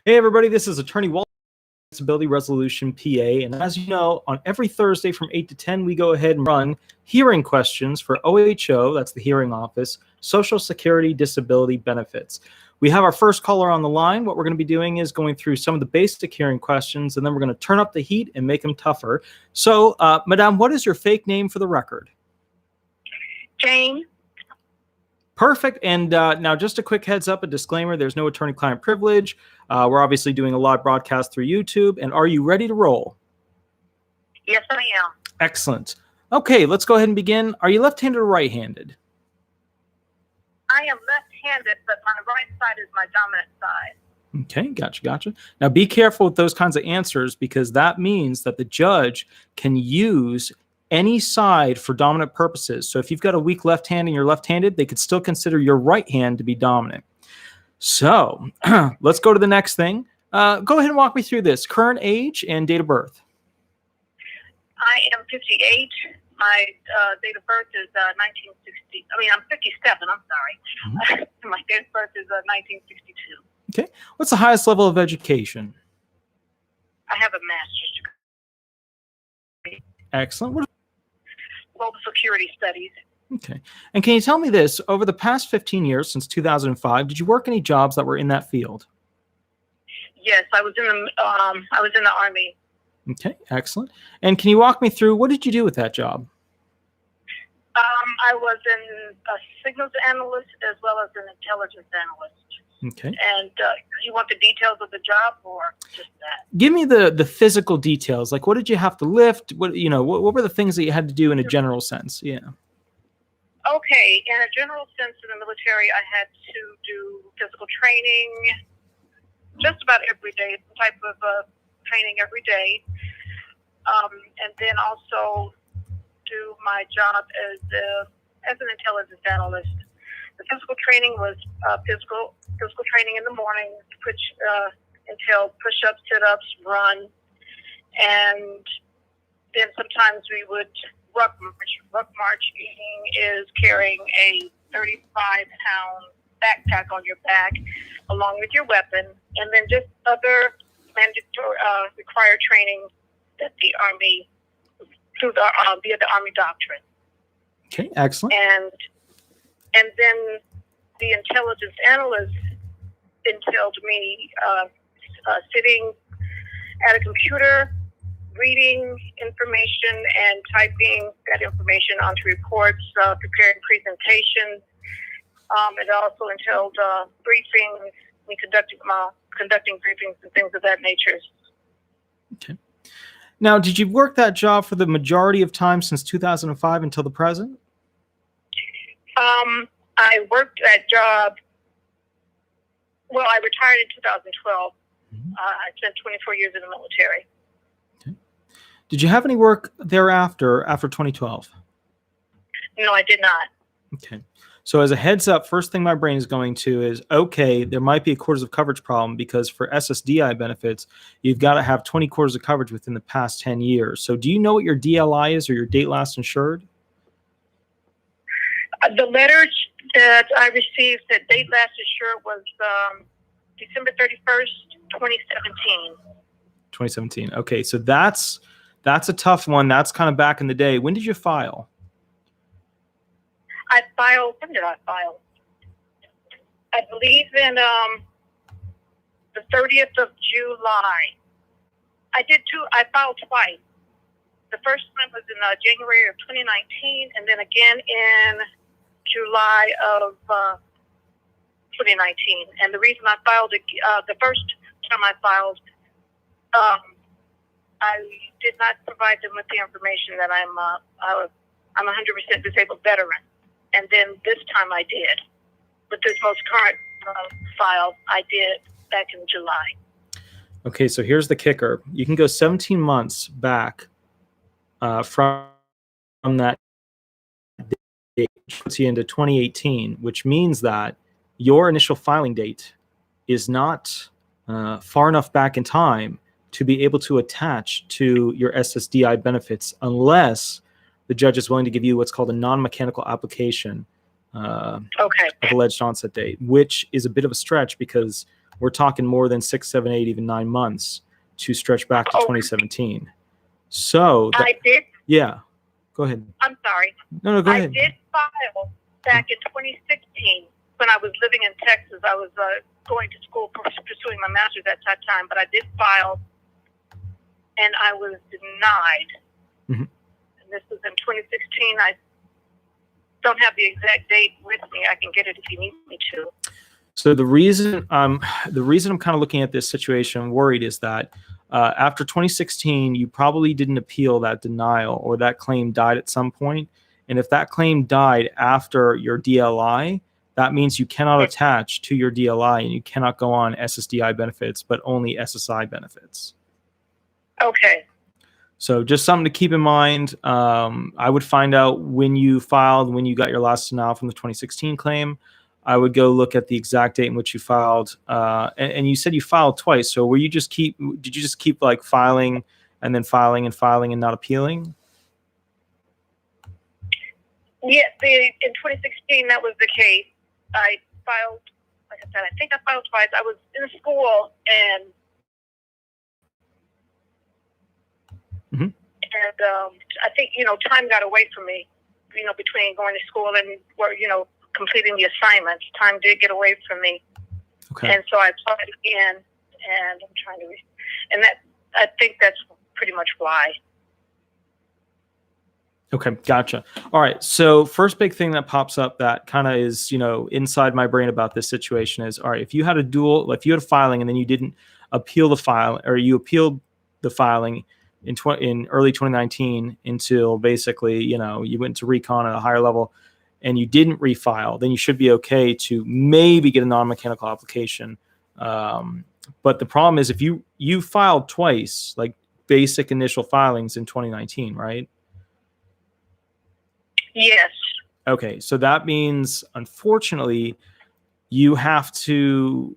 Hey everybody, this is Attorney Walter, Disability Resolution PA, and as you know, on every Thursday from 8 to 10, we go ahead and run hearing questions for OHO, that's the hearing office, Social Security Disability Benefits. We have our first caller on the line. What we're going to be doing is going through some of the basic hearing questions, and then we're going to turn up the heat and make them tougher. So, Madame, what is your fake name for the record? Jane. Perfect. And now just a quick heads up, a disclaimer, there's no attorney-client privilege. We're obviously doing a live broadcast through YouTube. And are you ready to roll? Yes, I am. Excellent. Okay, let's go ahead and begin. Are you left-handed or right-handed? I am left-handed, but my right side is my dominant side. Okay, gotcha. Now be careful with those kinds of answers because that means that the judge can use any side for dominant purposes. So if you've got a weak left hand and you're left-handed, they could still consider your right hand to be dominant. So let's go to the next thing. Go ahead and walk me through this. Current age and date of birth. I am 58. My date of birth is 1960. I mean, I'm 57. I'm sorry. Mm-hmm. My date of birth is 1962. Okay. What's the highest level of education? I have a master's degree. Excellent. Global Security Studies. Okay. And can you tell me this, over the past 15 years, since 2005, did you work any jobs that were in that field? Yes, I was in the Army. Okay, excellent. And can you walk me through, what did you do with that job? I was a signals analyst as well as an intelligence analyst. Okay. And you want the details of the job or just that? Give me the physical details. Like, what did you have to lift? What were the things that you had to do in a general sense? Yeah. Okay. In a general sense, in the military, I had to do physical training just about every day, some type of training every day. And then also do my job as an intelligence analyst. The physical training was physical training in the morning, which entailed push-ups, sit-ups, run, and then sometimes we would ruck march. Ruck marching is carrying a 35-pound backpack on your back along with your weapon, and then just other mandatory required training that the Army through the via the Army doctrine. Okay, excellent. And then the intelligence analyst entailed me sitting at a computer, reading information and typing that information onto reports, preparing presentations. It also entailed briefings, me conducting briefings and things of that nature. Okay. Now, did you work that job for the majority of time since 2005 until the present? I worked that job. Well, I retired in 2012. Mm-hmm. I spent 24 years in the military. Okay. Did you have any work thereafter, after 2012? No, I did not. Okay. So as a heads up, first thing my brain is going to is, okay, there might be a quarters of coverage problem because for SSDI benefits, you've got to have 20 quarters of coverage within the past 10 years. So do you know what your DLI is or your date last insured? The letter that I received that date last insured was December 31st, 2017. 2017. Okay, so that's a tough one. That's kind of back in the day. When did you file? When did I file? I believe in the 30th of July. I filed twice. The first time was in January of 2019, and then again in July of 2019. And the reason I filed it, the first time I filed, I did not provide them with the information that I'm a 100% disabled veteran. And then this time I did. With this most current file, I did back in July. Okay, so here's the kicker. You can go 17 months back from that date, which puts you into 2018, which means that your initial filing date is not far enough back in time to be able to attach to your SSDI benefits unless the judge is willing to give you what's called a non-mechanical application of alleged onset date, which is a bit of a stretch because we're talking more than 6, 7, 8, even 9 months to stretch back to 2017. So I did. Yeah, go ahead. I'm sorry. No, go ahead. I did file back in 2016 when I was living in Texas. I was going to school pursuing my master's at that time, but I did file, and I was denied. Mm-hmm. And this was in 2016. I don't have the exact date with me. I can get it if you need me to. So the reason I'm kind of looking at this situation worried is that after 2016, you probably didn't appeal that denial, or that claim died at some point. And if that claim died after your DLI, that means you cannot attach to your DLI, and you cannot go on SSDI benefits, but only SSI benefits. Okay. So just something to keep in mind. I would find out when you filed, when you got your last denial from the 2016 claim. I would go look at the exact date in which you filed. And you said you filed twice. So did you just keep like filing and then filing and filing and not appealing? Yes, in 2016, that was the case. I filed, like I said, I think I filed twice. I was in school, and I think, time got away from me, between going to school and, completing the assignments. Time did get away from me. Okay. And so I applied again, and I'm trying to, I think that's pretty much why. Okay, gotcha. All right. So first big thing that pops up that kind of is, inside my brain about this situation is, all right, if you had a filing and then you didn't appeal the file, or you appealed the filing in early 2019 until basically, you went to recon at a higher level and you didn't refile, then you should be okay to maybe get a non-mechanical application. But the problem is if you filed twice, like basic initial filings in 2019, right? Yes. Okay, so that means, unfortunately, you have to,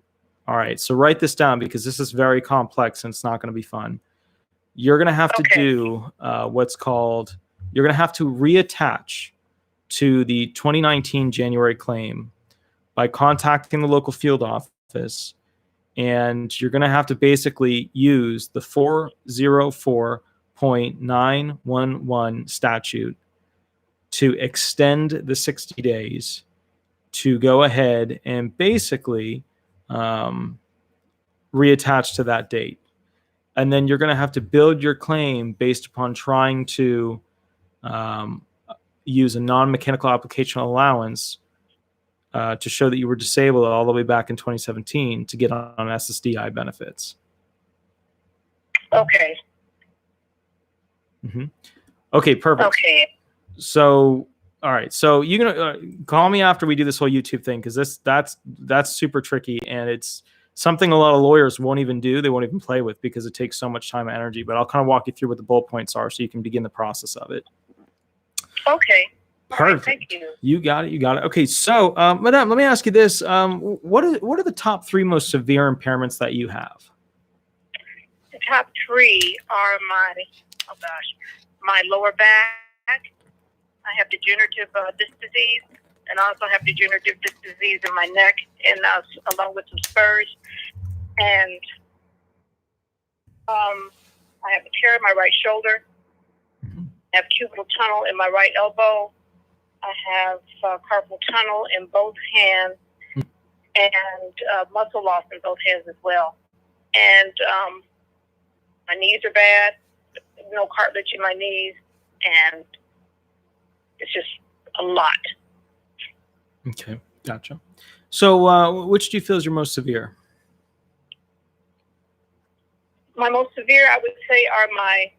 all right, so write this down because this is very complex and it's not going to be fun. You're going to have to do you're going to have to reattach to the 2019 January claim by contacting the local field office, and you're going to have to basically use the 404.911 statute to extend the 60 days to go ahead and basically reattach to that date. And then you're going to have to build your claim based upon trying to use a non-mechanical application allowance to show that you were disabled all the way back in 2017 to get on SSDI benefits. Okay. Mm-hmm. Okay, perfect. Okay. So, all right. So you're gonna call me after we do this whole YouTube thing, because that's super tricky, and it's something a lot of lawyers won't even do. They won't even play with because it takes so much time and energy. But I'll kind of walk you through what the bullet points are so you can begin the process of it. Okay. Perfect. Thank you. You got it. Okay. So, Madame, let me ask you this: what are the top 3 most severe impairments that you have? The top 3 are my lower back. I have degenerative disc disease, and I also have degenerative disc disease in my neck, and along with some spurs. And I have a tear in my right shoulder. I have cubital tunnel in my right elbow. I have carpal tunnel in both hands, and muscle loss in both hands as well. And my knees are bad, no cartilage in my knees, and it's just a lot. Okay, gotcha. So which do you feel is your most severe? My most severe, I would say, are my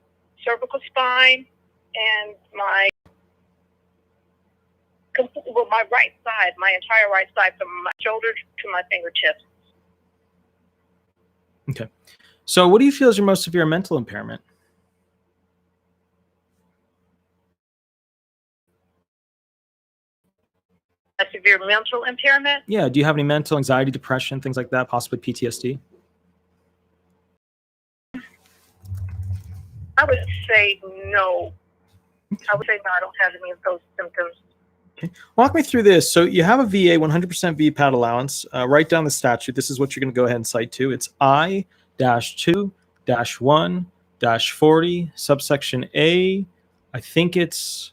cervical spine and my right side, my entire right side, from my shoulder to my fingertips. Okay. So what do you feel is your most severe mental impairment? A severe mental impairment? Yeah. Do you have any mental anxiety, depression, things like that, possibly PTSD? I would say no. I would say no, I don't have any of those symptoms. Okay. Walk me through this. So you have a VA 100% VPAT allowance. Write down the statute. This is what you're going to go ahead and cite to. It's I-2-1-40, subsection A. I think it's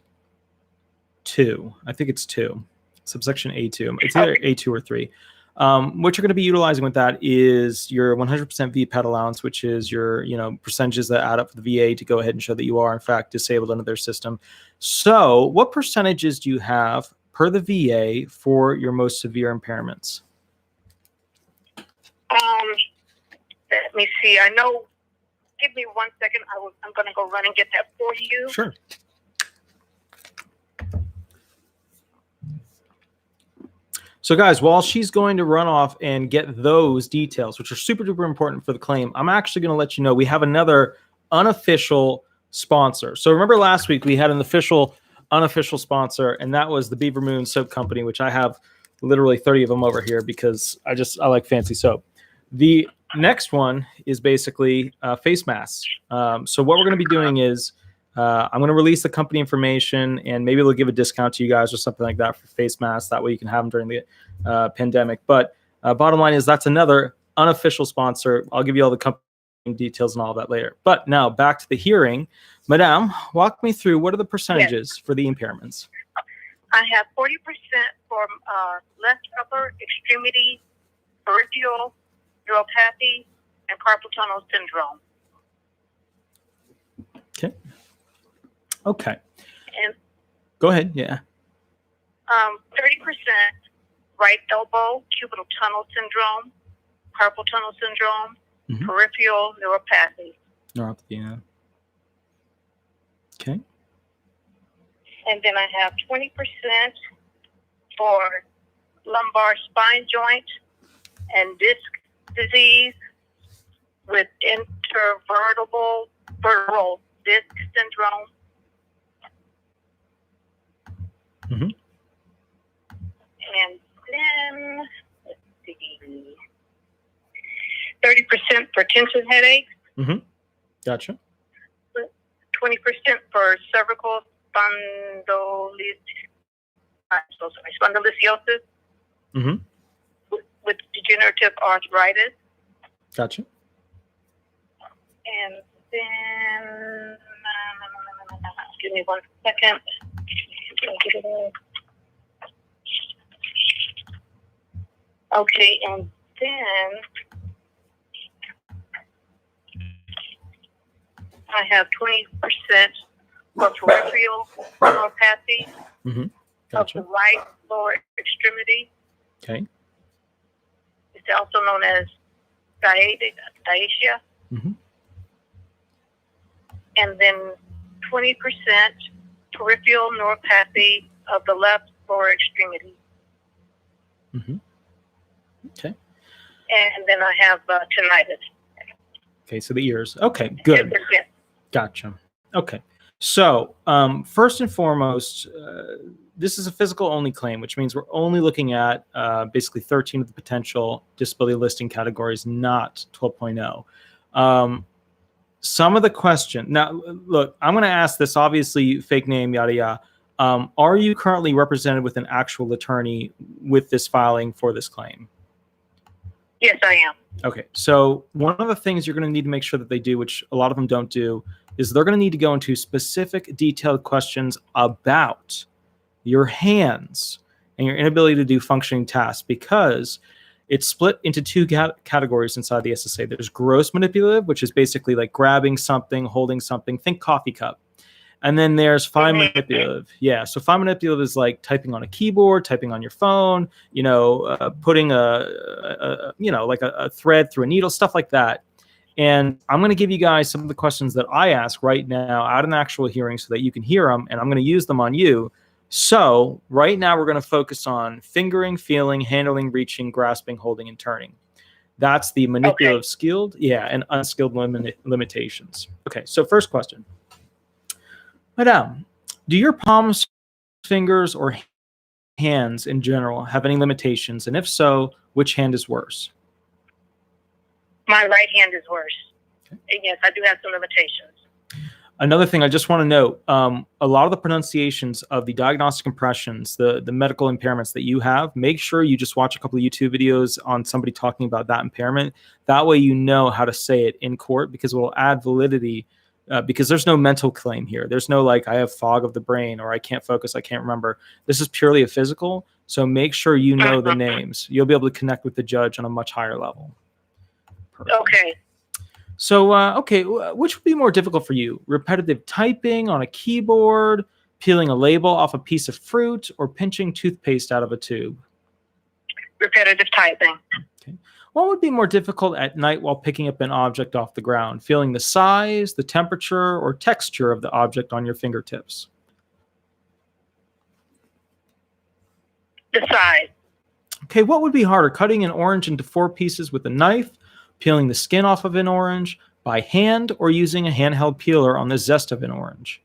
2. I think it's 2. Subsection A2. It's either A2 or 3. What you're going to be utilizing with that is your 100% VPAT allowance, which is your percentages that add up for the VA to go ahead and show that you are in fact disabled under their system. So what percentages do you have per the VA for your most severe impairments? Let me see. I know. Give me 1 second. I'm going to go run and get that for you. Sure. So guys, while she's going to run off and get those details, which are super duper important for the claim, I'm actually going to let you know we have another unofficial sponsor. So remember last week we had an official, unofficial sponsor, and that was the Beaver Moon Soap Company, which I have literally 30 of them over here because I like fancy soap. The next one is basically face masks. So what we're going to be doing is I'm going to release the company information, and maybe they'll give a discount to you guys or something like that for face masks. That way you can have them during the pandemic. But bottom line is that's another unofficial sponsor. I'll give you all the company details and all of that later. But now back to the hearing. Madame, walk me through what are the percentages for the impairments? I have 40% for left upper extremity, peripheral neuropathy, and carpal tunnel syndrome. Okay. Okay. And go ahead. Yeah. 30% right elbow cubital tunnel syndrome, carpal tunnel syndrome, peripheral neuropathy. Neuropathy. Yeah. Okay. And then I have 20% for lumbar spine joint and disc disease with intervertebral disc syndrome. And then, let's see, 30% for tension headaches. Gotcha. 20% for cervical spondylosis with degenerative arthritis. Gotcha. And then, give me 1 second. Okay, and then I have 20% for peripheral neuropathy Gotcha. of the right lower extremity. Okay. It's also known as sciatica. And then 20% peripheral neuropathy of the left lower extremity. Okay. And then I have tinnitus. Okay, so the ears. Okay, good. Gotcha. Okay. So first and foremost, this is a physical only claim, which means we're only looking at basically 13 of the potential disability listing categories, not 12.0. Some of the question. Now, look, I'm going to ask this, obviously, fake name, yada, yada. Are you currently represented with an actual attorney with this filing for this claim? Yes, I am. Okay, so one of the things you're going to need to make sure that they do, which a lot of them don't do, is they're going to need to go into specific detailed questions about your hands and your inability to do functioning tasks, because it's split into two categories inside the SSA. There's gross manipulative, which is basically like grabbing something, holding something, think coffee cup. And then there's fine manipulative. Yeah, so fine manipulative is like typing on a keyboard, typing on your phone, putting like a thread through a needle, stuff like that. And I'm going to give you guys some of the questions that I ask right now out in the actual hearing so that you can hear them, and I'm going to use them on you. So right now we're going to focus on fingering, feeling, handling, reaching, grasping, holding, and turning. That's the manipulative skilled, and unskilled limitations. Okay, so first question. Madame, do your palms, fingers, or hands in general have any limitations? And if so, which hand is worse? My right hand is worse. Okay. And yes, I do have some limitations. Another thing I just want to note, a lot of the pronunciations of the diagnostic impressions, the medical impairments that you have, make sure you just watch a couple of YouTube videos on somebody talking about that impairment. That way you know how to say it in court, because it will add validity, because there's no mental claim here. There's no like, I have fog of the brain, or I can't focus, I can't remember. This is purely a physical. So make sure you know the names. You'll be able to connect with the judge on a much higher level. Perfect. Okay. So, okay, which would be more difficult for you? Repetitive typing on a keyboard, peeling a label off a piece of fruit, or pinching toothpaste out of a tube? Repetitive typing. Okay. What would be more difficult at night while picking up an object off the ground? Feeling the size, the temperature, or texture of the object on your fingertips? The size. Okay, what would be harder? Cutting an orange into 4 pieces with a knife, peeling the skin off of an orange by hand, or using a handheld peeler on the zest of an orange?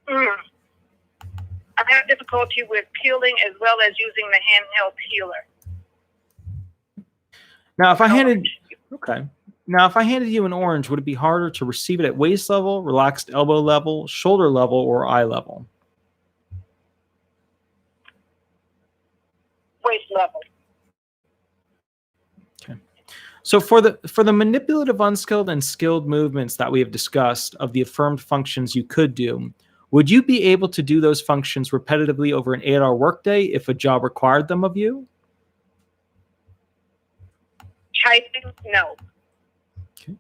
I've had difficulty with peeling as well as using the handheld peeler. Now, if I handed you an orange, would it be harder to receive it at waist level, relaxed elbow level, shoulder level, or eye level? Waist level. Okay. So for the manipulative, unskilled, and skilled movements that we have discussed of the affirmed functions you could do, would you be able to do those functions repetitively over an 8-hour workday if a job required them of you? Typing, no. Okay.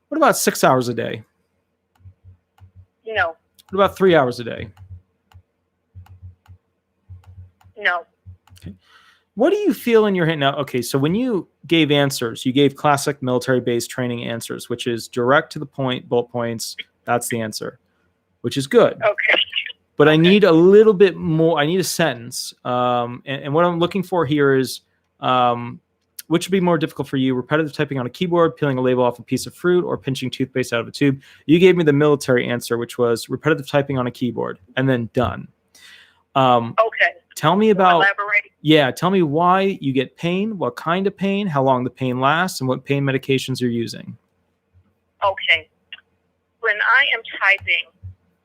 What about 6 hours a day? No. What about 3 hours a day? No. Okay. What do you feel in your head now? Okay, so when you gave answers, you gave classic military-based training answers, which is direct to the point, bullet points. That's the answer, which is good. Okay. But I need a little bit more. I need a sentence. And what I'm looking for here is, which would be more difficult for you? Repetitive typing on a keyboard, peeling a label off a piece of fruit, or pinching toothpaste out of a tube? You gave me the military answer, which was repetitive typing on a keyboard, and then done. Okay. Tell me about, elaborate. yeah, tell me why you get pain, what kind of pain, how long the pain lasts, and what pain medications you're using. Okay. When I am typing,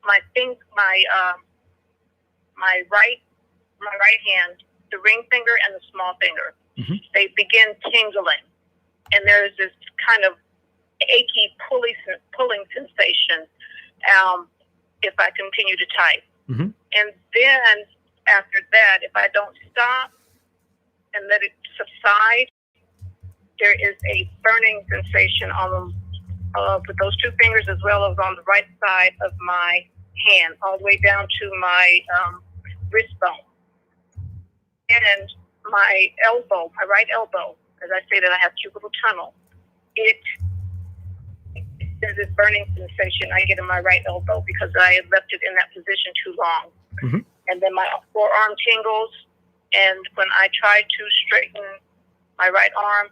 my right hand, the ring finger and the small finger, they begin tingling, and there's this kind of achy, pulling sensation if I continue to type. And then after that, if I don't stop and let it subside, there is a burning sensation on with those 2 fingers, as well as on the right side of my hand, all the way down to my wrist bone. And my elbow, my right elbow, as I stated, I have cubital tunnel. There's this burning sensation I get in my right elbow because I had left it in that position too long. And then my forearm tingles, and when I try to straighten my right arm,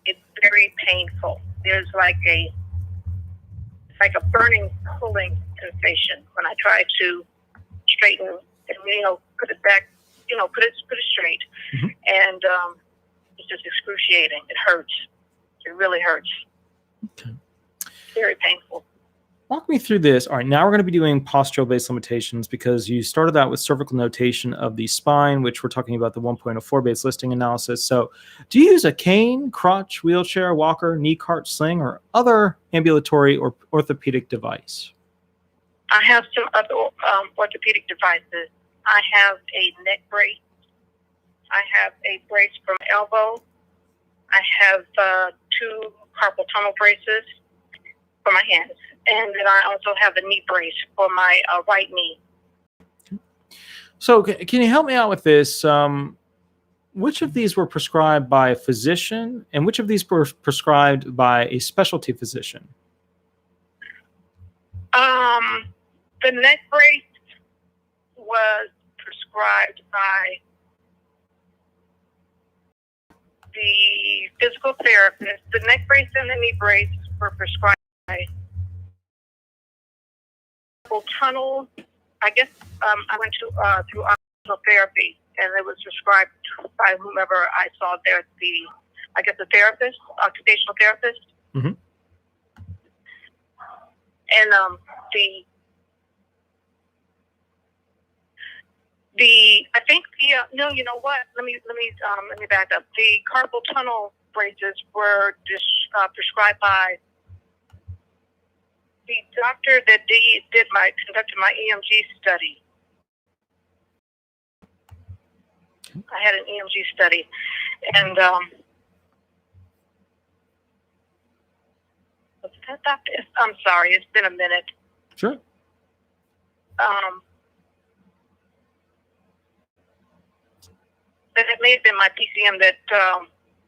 it's very painful. There's like a burning, pulling sensation when I try to straighten and put it back, put it straight, and it's just excruciating. It hurts. It really hurts. Okay. Very painful. Walk me through this. All right, now we're going to be doing postural-based limitations, because you started out with cervical notation of the spine, which we're talking about the 1.04 base listing analysis. So do you use a cane, crutch, wheelchair, walker, knee cart, sling, or other ambulatory or orthopedic device? I have some other orthopedic devices. I have a neck brace. I have a brace from elbow. I have 2 carpal tunnel braces for my hands. And then I also have a knee brace for my right knee. So can you help me out with this? Which of these were prescribed by a physician, and which of these were prescribed by a specialty physician? The neck brace was prescribed by the physical therapist. The neck brace and the knee brace were prescribed by tunnel. I guess I went through occupational therapy, and it was prescribed by whomever I saw there at the I guess, a therapist, occupational therapist. Mhm. And I think no, you know what? Let me back up. The carpal tunnel braces were prescribed by the doctor that conducted my EMG study. I had an EMG study, and was that doctor? I'm sorry, it's been a minute. Sure. But it may have been my PCM that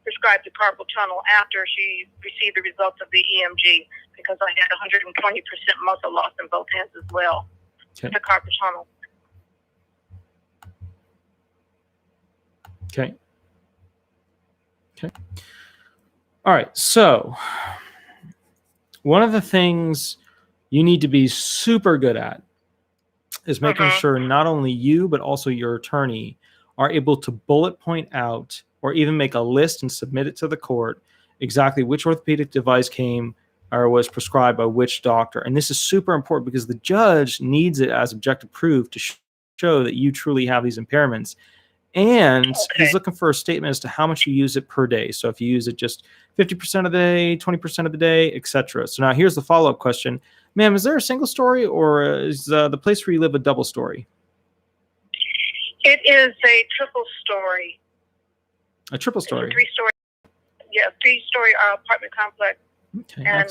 prescribed the carpal tunnel after she received the results of the EMG, because I had 120% muscle loss in both hands as well. Okay. The carpal tunnel. Okay. Okay. All right. So one of the things you need to be super good at is making sure not only you, but also your attorney are able to bullet point out or even make a list and submit it to the court exactly which orthopedic device came or was prescribed by which doctor. And this is super important because the judge needs it as objective proof to show that you truly have these impairments. And he's looking for a statement as to how much you use it per day. So if you use it just 50% of the day, 20% of the day, etc. So now here's the follow-up question. Ma'am, is there a single story, or is the place where you live a double story? It is a triple story. A triple story? It's a three-story. Yeah, three-story apartment complex. Okay, and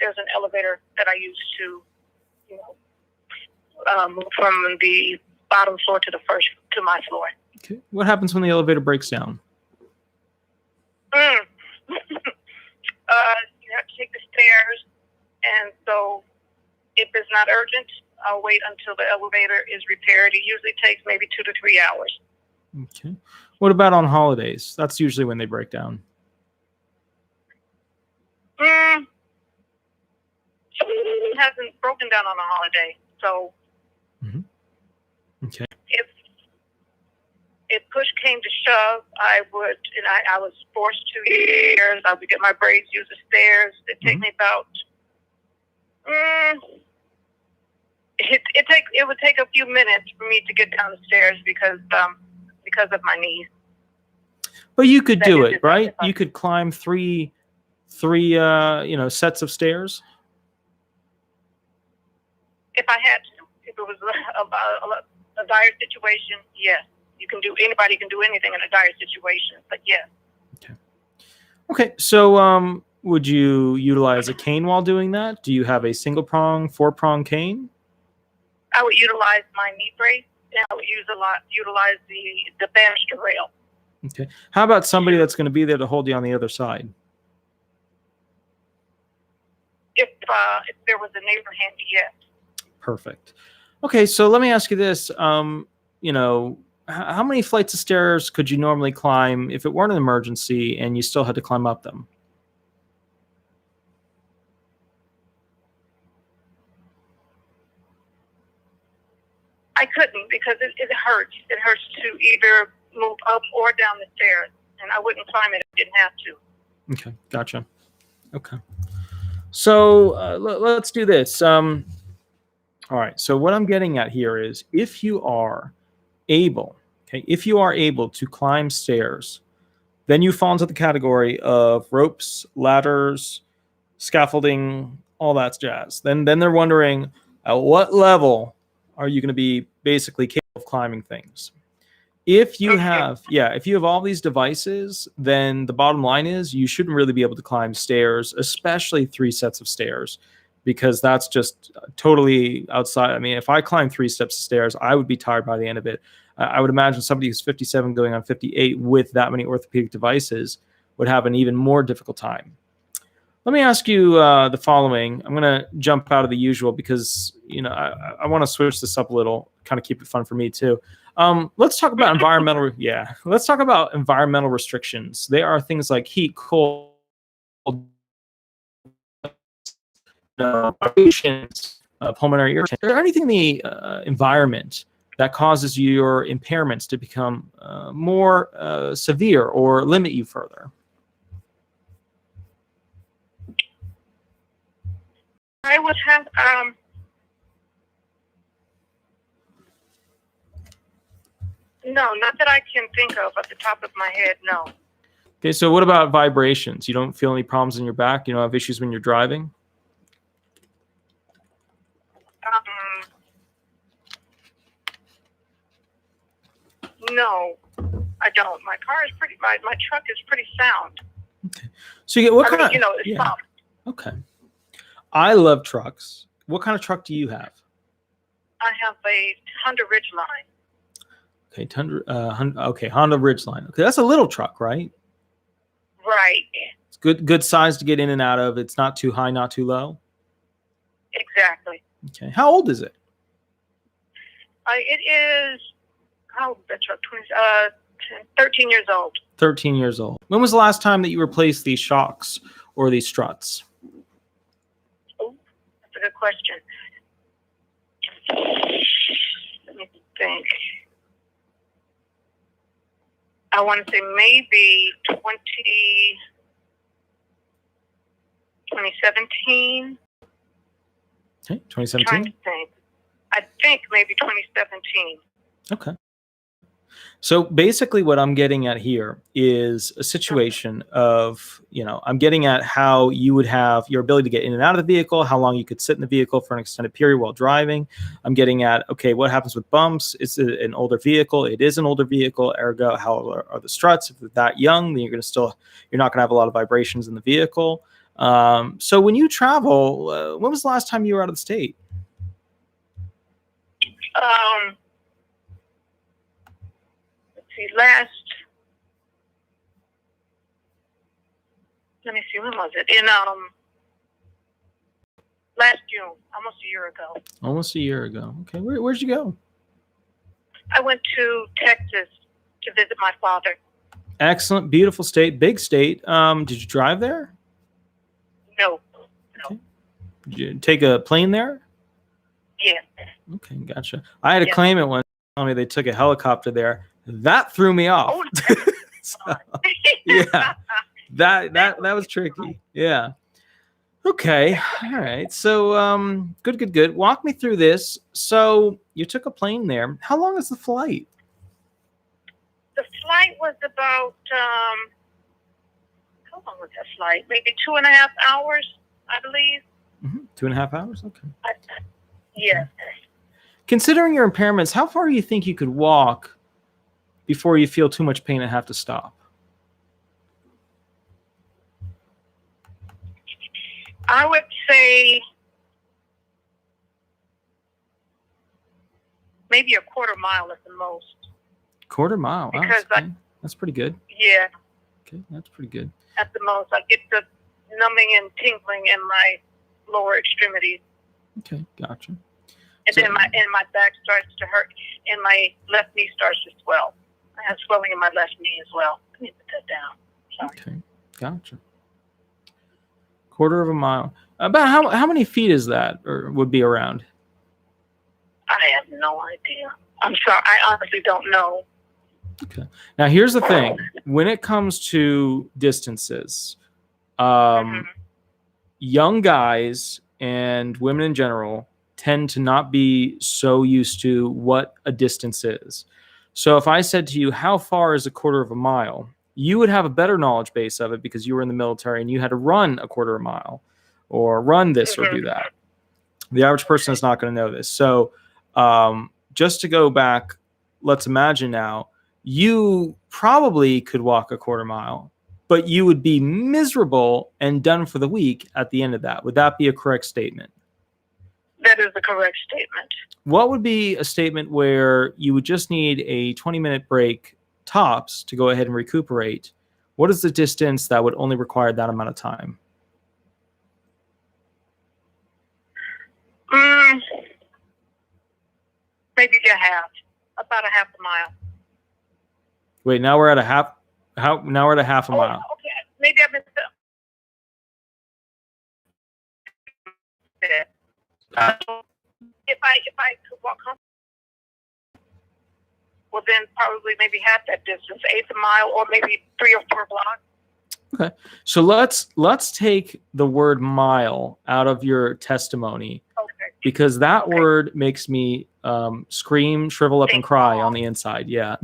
there's an elevator that I use to, move from the bottom floor to my floor. Okay. What happens when the elevator breaks down? You have to take the stairs, and so if it's not urgent, I'll wait until the elevator is repaired. It usually takes maybe 2 to 3 hours. Okay. What about on holidays? That's usually when they break down. It hasn't broken down on a holiday, so okay. If push came to shove, I would, and I was forced to use the stairs. I would get my braids, use the stairs. It take me about. It would take a few minutes for me to get down the stairs because of my knees. But you could do it, right? You could climb three sets of stairs. If I had to, if it was a dire situation, yes. Anybody can do anything in a dire situation, but yes. Okay. So would you utilize a cane while doing that? Do you have a single prong, 4-prong cane? I would utilize my knee brace, and I would utilize the banister rail. Okay. How about somebody that's going to be there to hold you on the other side? If there was a neighbor handy, yes. Perfect. Okay, so let me ask you this. How many flights of stairs could you normally climb if it weren't an emergency and you still had to climb up them? I couldn't, because it hurts. It hurts to either move up or down the stairs, and I wouldn't climb it if I didn't have to. Okay, gotcha. Okay. So let's do this. All right, so what I'm getting at here is if you are able to climb stairs, then you fall into the category of ropes, ladders, scaffolding, all that jazz. Then they're wondering at what level are you going to be basically capable of climbing things. If you have all these devices, then the bottom line is you shouldn't really be able to climb stairs, especially 3 sets of stairs, because that's just totally outside. I mean, if I climbed 3 steps of stairs, I would be tired by the end of it. I would imagine somebody who's 57 going on 58 with that many orthopedic devices would have an even more difficult time. Let me ask you the following. I'm going to jump out of the usual because, I want to switch this up a little, kind of keep it fun for me too. Let's talk about let's talk about environmental restrictions. They are things like heat, cold, pulmonary irritation. Is there anything in the environment that causes your impairments to become more severe or limit you further? I would have, no, not that I can think of at the top of my head, no. Okay, so what about vibrations? You don't feel any problems in your back? You don't have issues when you're driving? No, I don't. My car is pretty, my truck is pretty sound. Okay. So you get what I kind mean, of, you know, it's yeah. sound. Okay. I love trucks. What kind of truck do you have? I have a Honda Ridgeline. Okay, Honda Ridgeline. Okay, that's a little truck, right? Right. It's good size to get in and out of. It's not too high, not too low. Exactly. Okay. How old is it? It is, how old is that truck? 13 years old. 13 years old. When was the last time that you replaced these shocks or these struts? Oh, that's a good question. Let me think. I want to say maybe 2017. Okay, Trying 2017. to think. I think maybe 2017. Okay. So basically what I'm getting at here is a situation of, I'm getting at how you would have your ability to get in and out of the vehicle, how long you could sit in the vehicle for an extended period while driving. I'm getting at, okay, what happens with bumps? It's an older vehicle. It is an older vehicle. Ergo, how are the struts? If they're that young, then you're not going to have a lot of vibrations in the vehicle. So when you travel, when was the last time you were out of the state? Let me see, when was it? In last June, almost a year ago. Almost a year ago. Okay, where'd you go? I went to Texas to visit my father. Excellent, beautiful state, big state. Did you drive there? No. Okay. Did you take a plane there? Yeah. Okay, gotcha. I had a claimant once tell me they took a helicopter there. That threw me off. Oh, so, yeah, that was tricky. Yeah. Okay. All right. So, good. Walk me through this. So you took a plane there. How long is the flight? The flight was about, how long was that flight? Maybe 2.5 hours, I believe. 2.5 hours. Okay. Yeah. Considering your impairments, how far do you think you could walk before you feel too much pain and have to stop? I would say maybe a quarter mile at the most. Quarter mile. Wow, because that's pretty good. Yeah. Okay, that's pretty good. At the most, I get the numbing and tingling in my lower extremities. Okay, gotcha. And then my back starts to hurt, and my left knee starts to swell. I have swelling in my left knee as well. Let me put that down. Sorry. Okay, gotcha. Quarter of a mile. About how many feet is that, or would be around? I have no idea. I'm sorry. I honestly don't know. Okay. Now here's the thing: when it comes to distances, young guys and women in general tend to not be so used to what a distance is. So if I said to you, how far is a quarter of a mile? You would have a better knowledge base of it because you were in the military and you had to run a quarter of a mile or run this or do that. The average person is not going to know this. So just to go back, let's imagine now, you probably could walk a quarter mile, but you would be miserable and done for the week at the end of that. Would that be a correct statement? That is the correct statement. What would be a statement where you would just need a 20-minute break tops to go ahead and recuperate? What is the distance that would only require that amount of time? Maybe about a half a mile. Wait, now we're at a half. Now we're at a half a mile. Okay, maybe I've been. If I could walk home, well then probably maybe half that distance, 1/8 mile, or maybe 3 or 4 blocks. Okay. So let's take the word mile out of your testimony, Okay. because that word makes me scream, shrivel up, and cry on the inside. Yeah.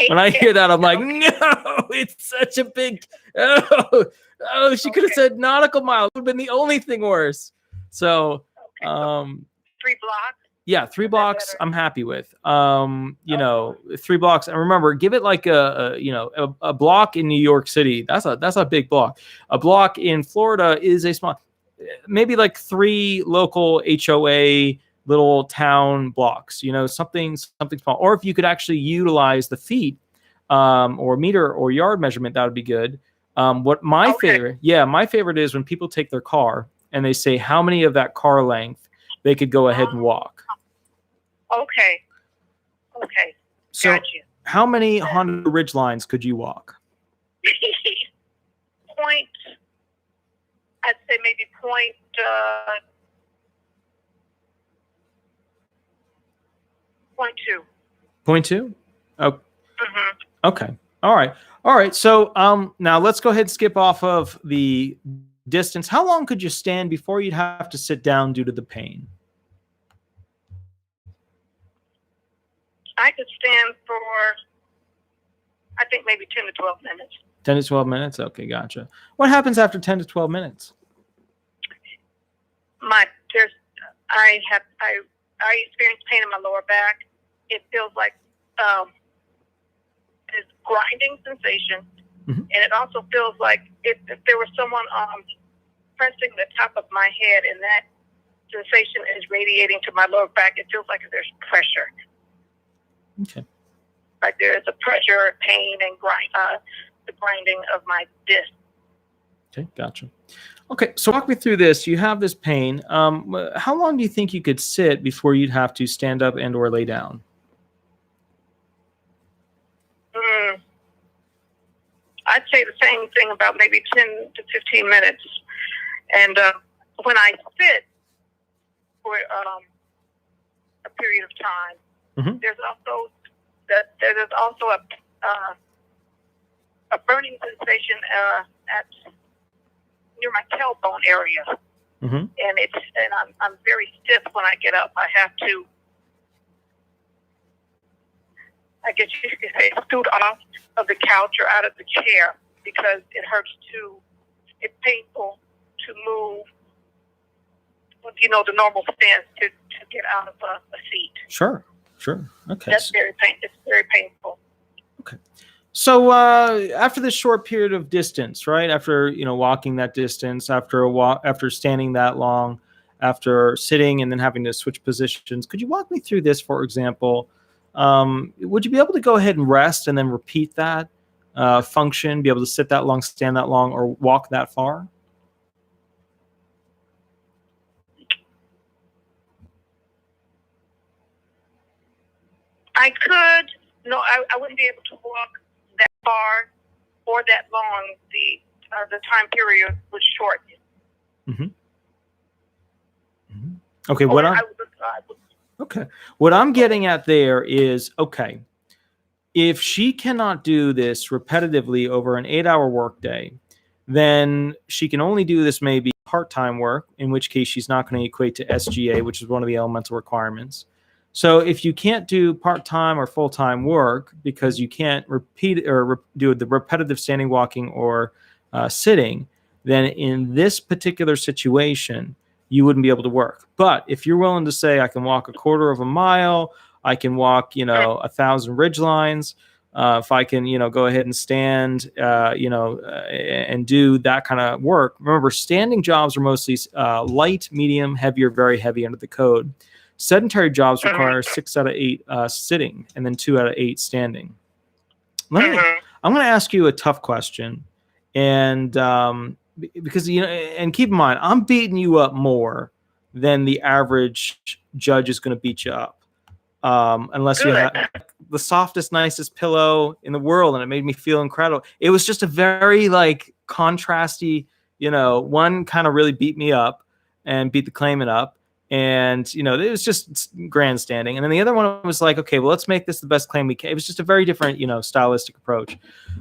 When I hear that, I'm like, no, it's such a big. Oh, she could have said nautical mile. It would have been the only thing worse. So, 3 blocks. yeah, 3 blocks I'm happy with. You know, 3 blocks. And remember, give it like a block in New York City. That's a big block. A block in Florida is a small, maybe like 3 local HOA little town blocks, you know, something small. Or if you could actually utilize the feet or meter or yard measurement, that would be good. What my favorite is when people take their car and they say how many of that car length they could go ahead and walk. Okay. So Got you. how many Honda Ridge lines could you walk? I'd say maybe point 0.2. 0.2? Oh, Mm-hmm. okay. All right. So now let's go ahead and skip off of the distance. How long could you stand before you'd have to sit down due to the pain? I could stand for, I think, maybe 10 to 12 minutes. 10 to 12 minutes? Okay, gotcha. What happens after 10 to 12 minutes? I experience pain in my lower back. It feels like this grinding sensation, and it also feels like if there was someone pressing the top of my head, and that sensation is radiating to my lower back. It feels like there's pressure. Okay. Like there is a pressure, pain, and the grinding of my disc. Okay, gotcha. Okay, so walk me through this. You have this pain. How long do you think you could sit before you'd have to stand up and or lay down? I'd say the same thing, about maybe 10 to 15 minutes. And when I sit for a period of time, there's also a burning sensation near my tailbone area, and I'm very stiff when I get up. I have to, I guess you could say, scoot off of the couch or out of the chair because it hurts it's painful to move, you know, the normal stance to get out of a seat. Sure. Okay. It's very painful. Okay. So after this short period of distance, right? After, you know, walking that distance, after standing that long, after sitting and then having to switch positions, could you walk me through this, for example? Would you be able to go ahead and rest and then repeat that function, be able to sit that long, stand that long, or walk that far? I could. No, I wouldn't be able to walk that far or that long. The time period was short. Okay. What I'm getting at there is, okay, if she cannot do this repetitively over an 8-hour workday, then she can only do this maybe part-time work, in which case she's not going to equate to SGA, which is one of the elemental requirements. So if you can't do part-time or full-time work because you can't repeat or do the repetitive standing, walking, or sitting, then in this particular situation, you wouldn't be able to work. But if you're willing to say, I can walk a quarter of a mile, I can walk, 1,000 ridge lines, if I can, go ahead and stand, and do that kind of work. Remember, standing jobs are mostly light, medium, heavy, or very heavy under the code. Sedentary jobs require 6 out of 8 sitting and then 2 out of 8 standing. I'm going to ask you a tough question, and because and keep in mind, I'm beating you up more than the average judge is going to beat you up, unless you have the softest, nicest pillow in the world, and it made me feel incredible. It was just a very contrasty, one kind of really beat me up and beat the claimant up, And, you know, it was just grandstanding. And then the other one was like, okay, well, let's make this the best claim we can. It was just a very different, you know, stylistic approach.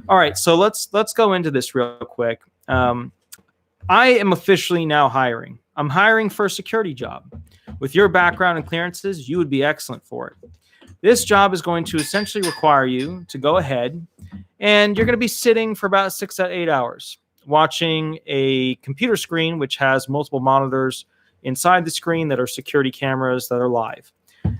All right, so let's go into this real quick. I am officially now hiring. I'm hiring for a security job. With your background and clearances, you would be excellent for it. This job is going to essentially require you to go ahead and you're going to be sitting for about 6 to 8 hours watching a computer screen which has multiple monitors inside the screen that are security cameras that are live.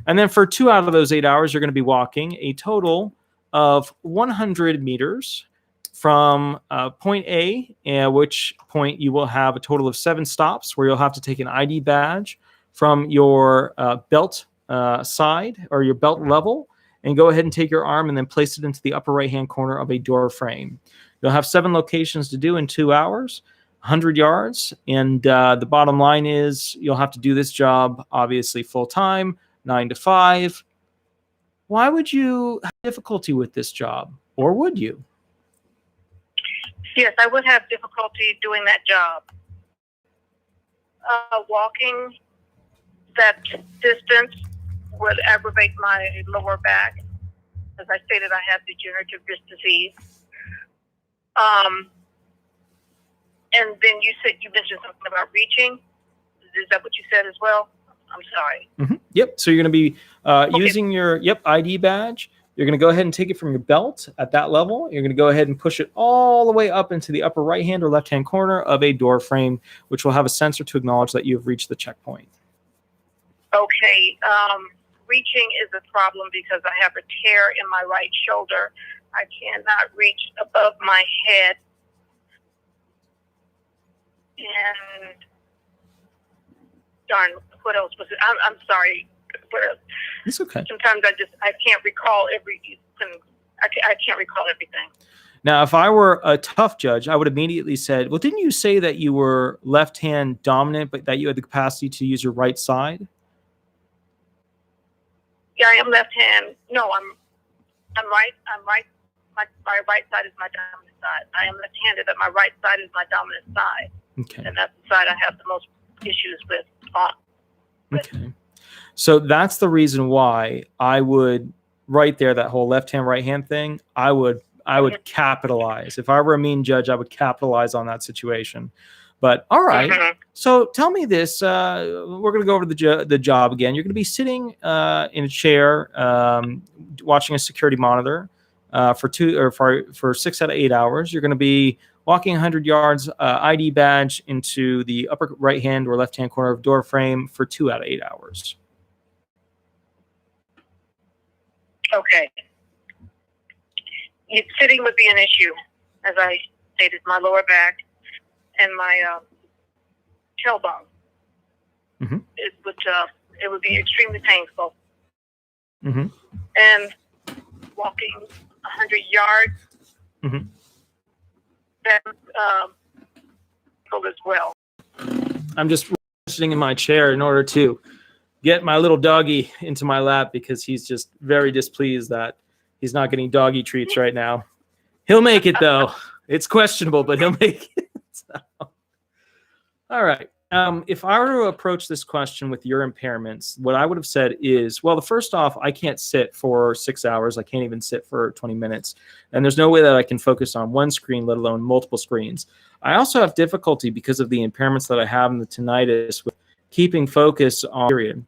And then for 2 out of those 8 hours, you're going to be walking a total of 100 meters from point A, which point you will have a total of 7 stops where you'll have to take an ID badge from your belt side or your belt level and go ahead and take your arm and then place it into the upper right-hand corner of a door frame. You'll have 7 locations to do in 2 hours, 100 yards. And the bottom line is you'll have to do this job, obviously, full-time, 9 to 5. Why would you have difficulty with this job? Or would you? Yes, I would have difficulty doing that job. Walking that distance would aggravate my lower back. As I stated, I have degenerative disc disease. And then you mentioned something about reaching. Is that what you said as well? I'm sorry. Mm-hmm. Yep. So you're going to be using your ID badge. You're going to go ahead and take it from your belt at that level. You're going to go ahead and push it all the way up into the upper right-hand or left-hand corner of a door frame, which will have a sensor to acknowledge that you have reached the checkpoint. Okay. Reaching is a problem because I have a tear in my right shoulder. I cannot reach above my head. And darn, what else was it? I'm sorry. It's okay. Sometimes I can't recall I can't recall everything. Now, if I were a tough judge, I would immediately said, well, didn't you say that you were left-hand dominant, but that you had the capacity to use your right side? Yeah, I am left-hand. No, I'm right. My right side is my dominant side. I am left-handed, but my right side is my dominant side. Okay. And that's the side I have the most issues with. Okay. So that's the reason why I would, right there, that whole left-hand, right-hand thing, I would capitalize. If I were a mean judge, I would capitalize on that situation. But all right. Mm-hmm. So tell me this. We're going to go over the job again. You're going to be sitting in a chair watching a security monitor for 6 out of 8 hours. You're going to be walking 100 yards, ID badge into the upper right-hand or left-hand corner of door frame for 2 out of 8 hours. Okay. Sitting would be an issue, as I stated, my lower back and my tailbone. Mm-hmm. It would be extremely painful. Mm-hmm. And walking 100 yards, mm-hmm. That as well. I'm just sitting in my chair in order to get my little doggy into my lap because he's just very displeased that he's not getting doggy treats right now. He'll make it, though. It's questionable, but he'll make it. So. All right. If I were to approach this question with your impairments, what I would have said is, well, first off, I can't sit for 6 hours. I can't even sit for 20 minutes. And there's no way that I can focus on one screen, let alone multiple screens. I also have difficulty because of the impairments that I have and the tinnitus with keeping focus on period.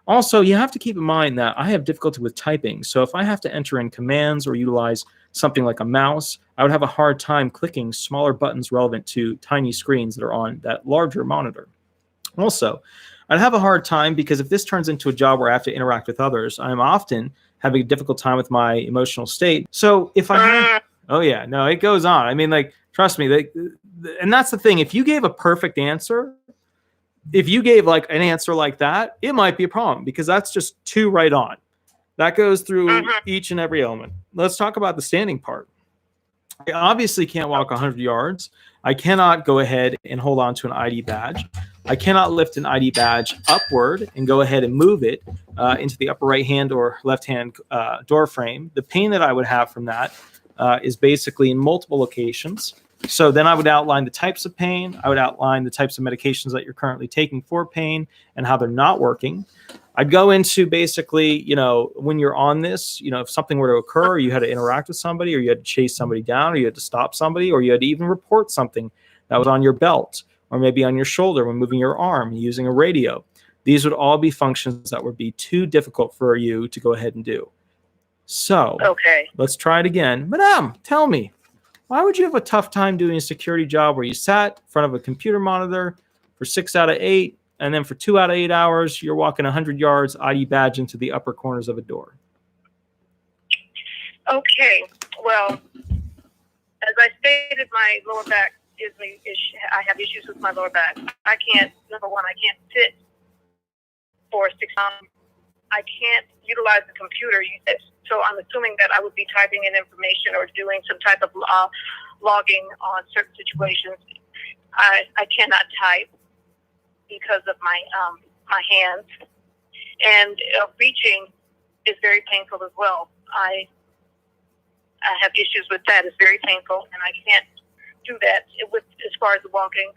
Also, you have to keep in mind that I have difficulty with typing. So if I have to enter in commands or utilize something like a mouse, I would have a hard time clicking smaller buttons relevant to tiny screens that are on that larger monitor. Also, I'd have a hard time because if this turns into a job where I have to interact with others, I'm often having a difficult time with my emotional state. So if I have, oh yeah, no, it goes on. I mean, like, trust me, and that's the thing. If you gave a perfect answer, if you gave like an answer like that, it might be a problem because that's just too right on. That goes through each and every element. Let's talk about the standing part. I obviously can't walk 100 yards. I cannot go ahead and hold on to an ID badge. I cannot lift an ID badge upward and go ahead and move it into the upper right-hand or left-hand door frame. The pain that I would have from that is basically in multiple locations. So then I would outline the types of pain. I would outline the types of medications that you're currently taking for pain and how they're not working. I'd go into basically, when you're on this, if something were to occur, or you had to interact with somebody, or you had to chase somebody down, or you had to stop somebody, or you had to even report something that was on your belt, or maybe on your shoulder when moving your arm using a radio. These would all be functions that would be too difficult for you to go ahead and do. So let's try it again. Madame, tell me, why would you have a tough time doing a security job where you sat in front of a computer monitor for 6 out of 8, and then for 2 out of 8 hours, you're walking 100 yards, ID badge into the upper corners of a door? Okay. Well, as I stated, my lower back I have issues with my lower back. I can't, number one, I can't sit for 6 hours. I can't utilize the computer. So I'm assuming that I would be typing in information or doing some type of logging on certain situations. I cannot type because of my hands, and reaching is very painful as well. I have issues with that. It's very painful, and I can't do that. As far as the walking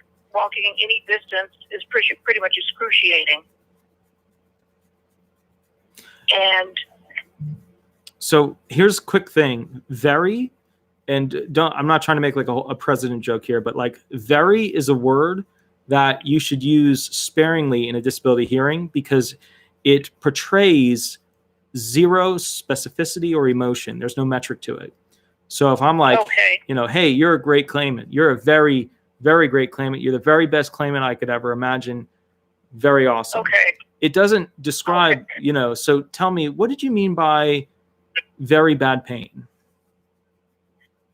any distance is pretty much excruciating. And so here's a quick thing. Very, and I'm not trying to make like a president joke here, but like very is a word that you should use sparingly in a disability hearing because it portrays zero specificity or emotion. There's no metric to it. So if I'm like, hey, you're a great claimant. You're a very, very great claimant. You're the very best claimant I could ever imagine. Very awesome. Okay. It doesn't describe, so tell me, what did you mean by very bad pain?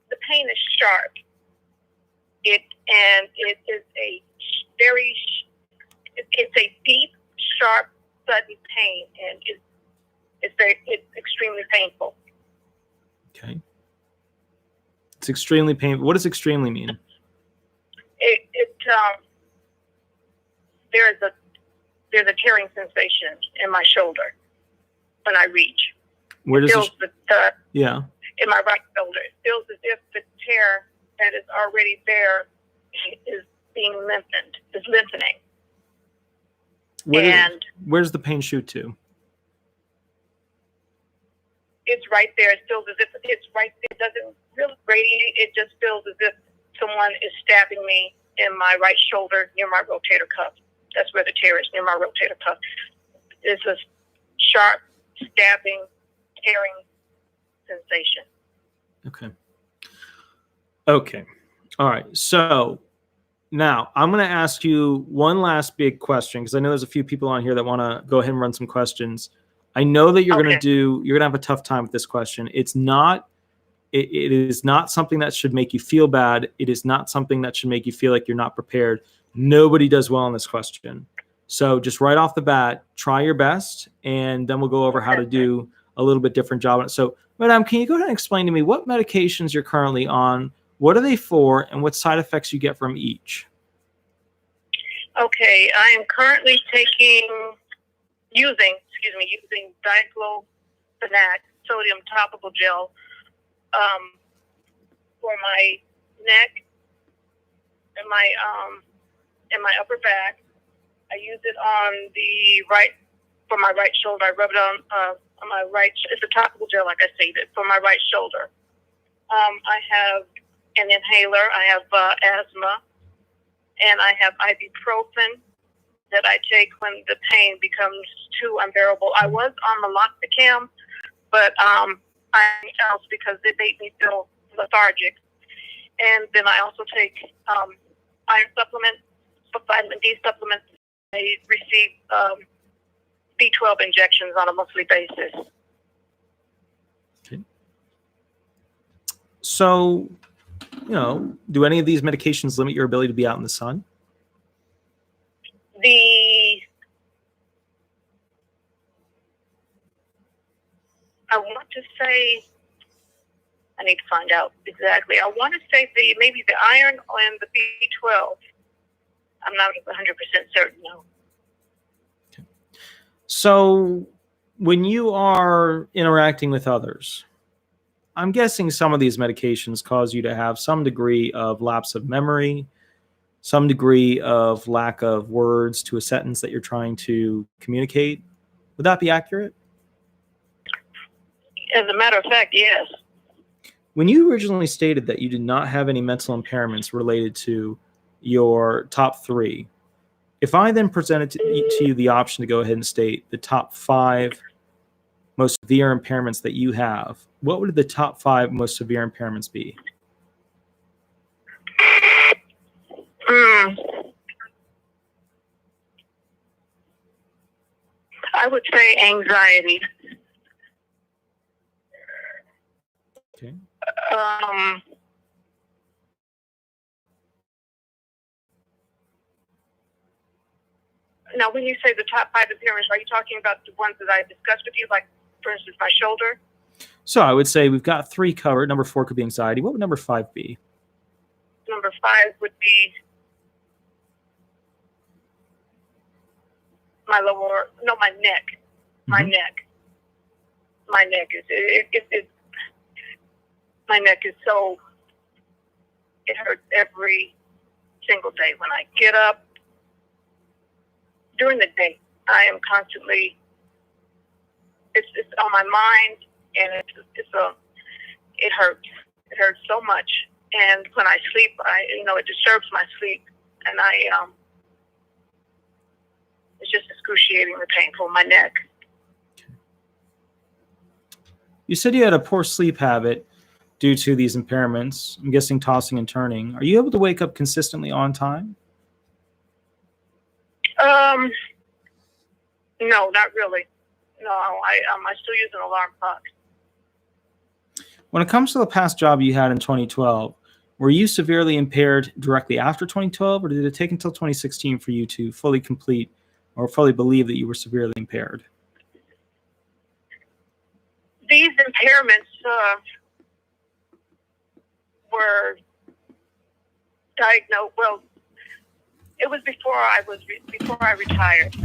The pain is sharp. It is a very, it's a deep, sharp, sudden pain, and it's extremely painful. Okay. It's extremely painful. What does extremely mean? There's a tearing sensation in my shoulder when I reach. Where does it feels yeah. In my right shoulder. It feels as if the tear that is already there is being lengthened, is lengthening. Where's the pain shoot to? It's right there. It feels as if it's right there. It doesn't really radiate. It just feels as if someone is stabbing me in my right shoulder near my rotator cuff. That's where the tear is, near my rotator cuff. It's a sharp, stabbing, tearing sensation. Okay. All right. So now I'm going to ask you one last big question because I know there's a few people on here that want to go ahead and run some questions. I know that you're going to have a tough time with this question. It is not something that should make you feel bad. It is not something that should make you feel like you're not prepared. Nobody does well on this question. So just right off the bat, try your best, and then we'll go over how to do a little bit different job on it. So, Madam, can you go ahead and explain to me what medications you're currently on, what are they for, and what side effects you get from each? Okay, I am currently using diclofenac sodium topical gel for my neck and my upper back. I use it for my right shoulder. I rub it on my right. It's a topical gel, like I stated, for my right shoulder. I have an inhaler. I have asthma, and I have ibuprofen that I take when the pain becomes too unbearable. I was on meloxicam, but I'm else because it made me feel lethargic. And then I also take iron supplements, vitamin D supplements. I receive B12 injections on a monthly basis. Okay. So, do any of these medications limit your ability to be out in the sun? I want to say, I need to find out exactly. I want to say maybe the iron and the B12. I'm not 100% certain, no. Okay. So when you are interacting with others, I'm guessing some of these medications cause you to have some degree of lapse of memory, some degree of lack of words to a sentence that you're trying to communicate. Would that be accurate? As a matter of fact, yes. When you originally stated that you did not have any mental impairments related to your top 3, if I then presented to you the option to go ahead and state the top 5 most severe impairments that you have, what would the top 5 most severe impairments be? I would say anxiety. Okay. Now, when you say the top 5 impairments, are you talking about the ones that I discussed with you, like, for instance, my shoulder? So I would say we've got 3 covered. Number 4 could be anxiety. What would number 5 be? Number 5 would be my neck. My neck. My neck is my neck is so, it hurts every single day. When I get up during the day, I am constantly, it's on my mind, and it hurts. It hurts so much. And when I sleep, it disturbs my sleep, and it's just excruciatingly painful, my neck. You said you had a poor sleep habit due to these impairments. I'm guessing tossing and turning. Are you able to wake up consistently on time? No, not really. No, I still use an alarm clock. When it comes to the past job you had in 2012, were you severely impaired directly after 2012, or did it take until 2016 for you to fully complete or fully believe that you were severely impaired? These impairments were diagnosed. Well, it was before I retired.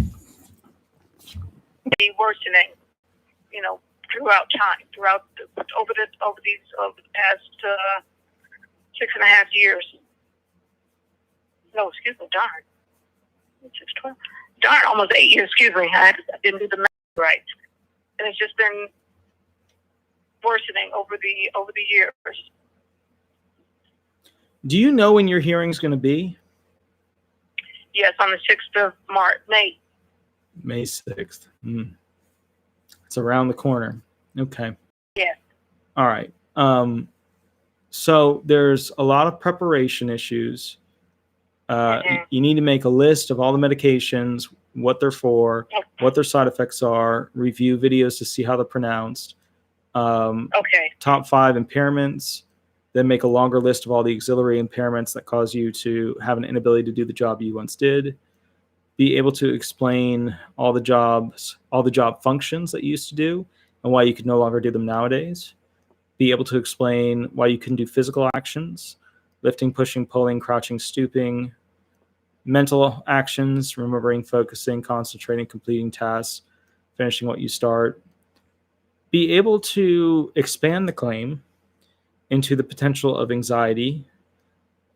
The worsening, throughout time, over the past 6.5 years. No, excuse me, darn. 6, 12. Darn, almost 8 years. Excuse me, I didn't do the math right, and it's just been worsening over the years. Do you know when your hearing's going to be? Yes, on the 6th of May. May 6th. It's around the corner. Okay. Yes. All right. So there's a lot of preparation issues. You need to make a list of all the medications, what they're for, what their side effects are, review videos to see how they're pronounced. Okay. Top 5 impairments, then make a longer list of all the auxiliary impairments that cause you to have an inability to do the job you once did. Be able to explain all the job functions that you used to do and why you could no longer do them nowadays. Be able to explain why you couldn't do physical actions, lifting, pushing, pulling, crouching, stooping, mental actions, remembering, focusing, concentrating, completing tasks, finishing what you start. Be able to expand the claim into the potential of anxiety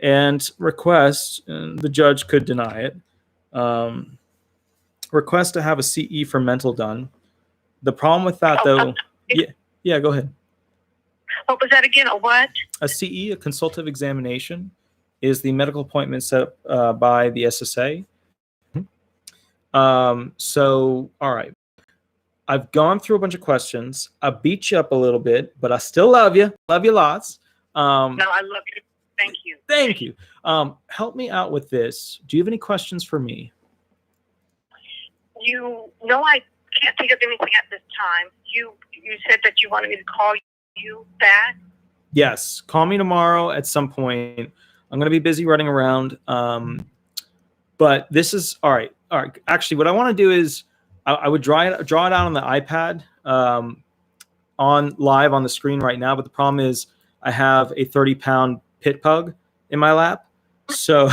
and request, and the judge could deny it, request to have a CE for mental done. The problem with that, though, yeah, go ahead. What was that again? A what? A CE, a consultative examination, is the medical appointment set up by the SSA. So, all right. I've gone through a bunch of questions. I beat you up a little bit, but I still love you. Love you lots. No, I love you. Thank you. Thank you. Help me out with this. Do you have any questions for me? I can't think of anything at this time. You said that you wanted me to call you back? Yes. Call me tomorrow at some point. I'm going to be busy running around. But this is, all right. All right. Actually, what I want to do is I would draw it out on the iPad on live on the screen right now. But the problem is I have a 30-pound pit pug in my lap. So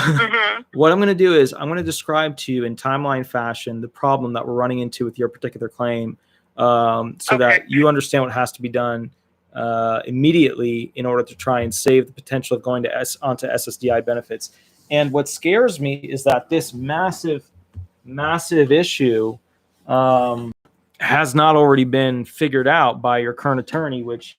what I'm going to do is I'm going to describe to you in timeline fashion the problem that we're running into with your particular claim so that you understand what has to be done immediately in order to try and save the potential of going to onto SSDI benefits. And what scares me is that this massive issue has not already been figured out by your current attorney, which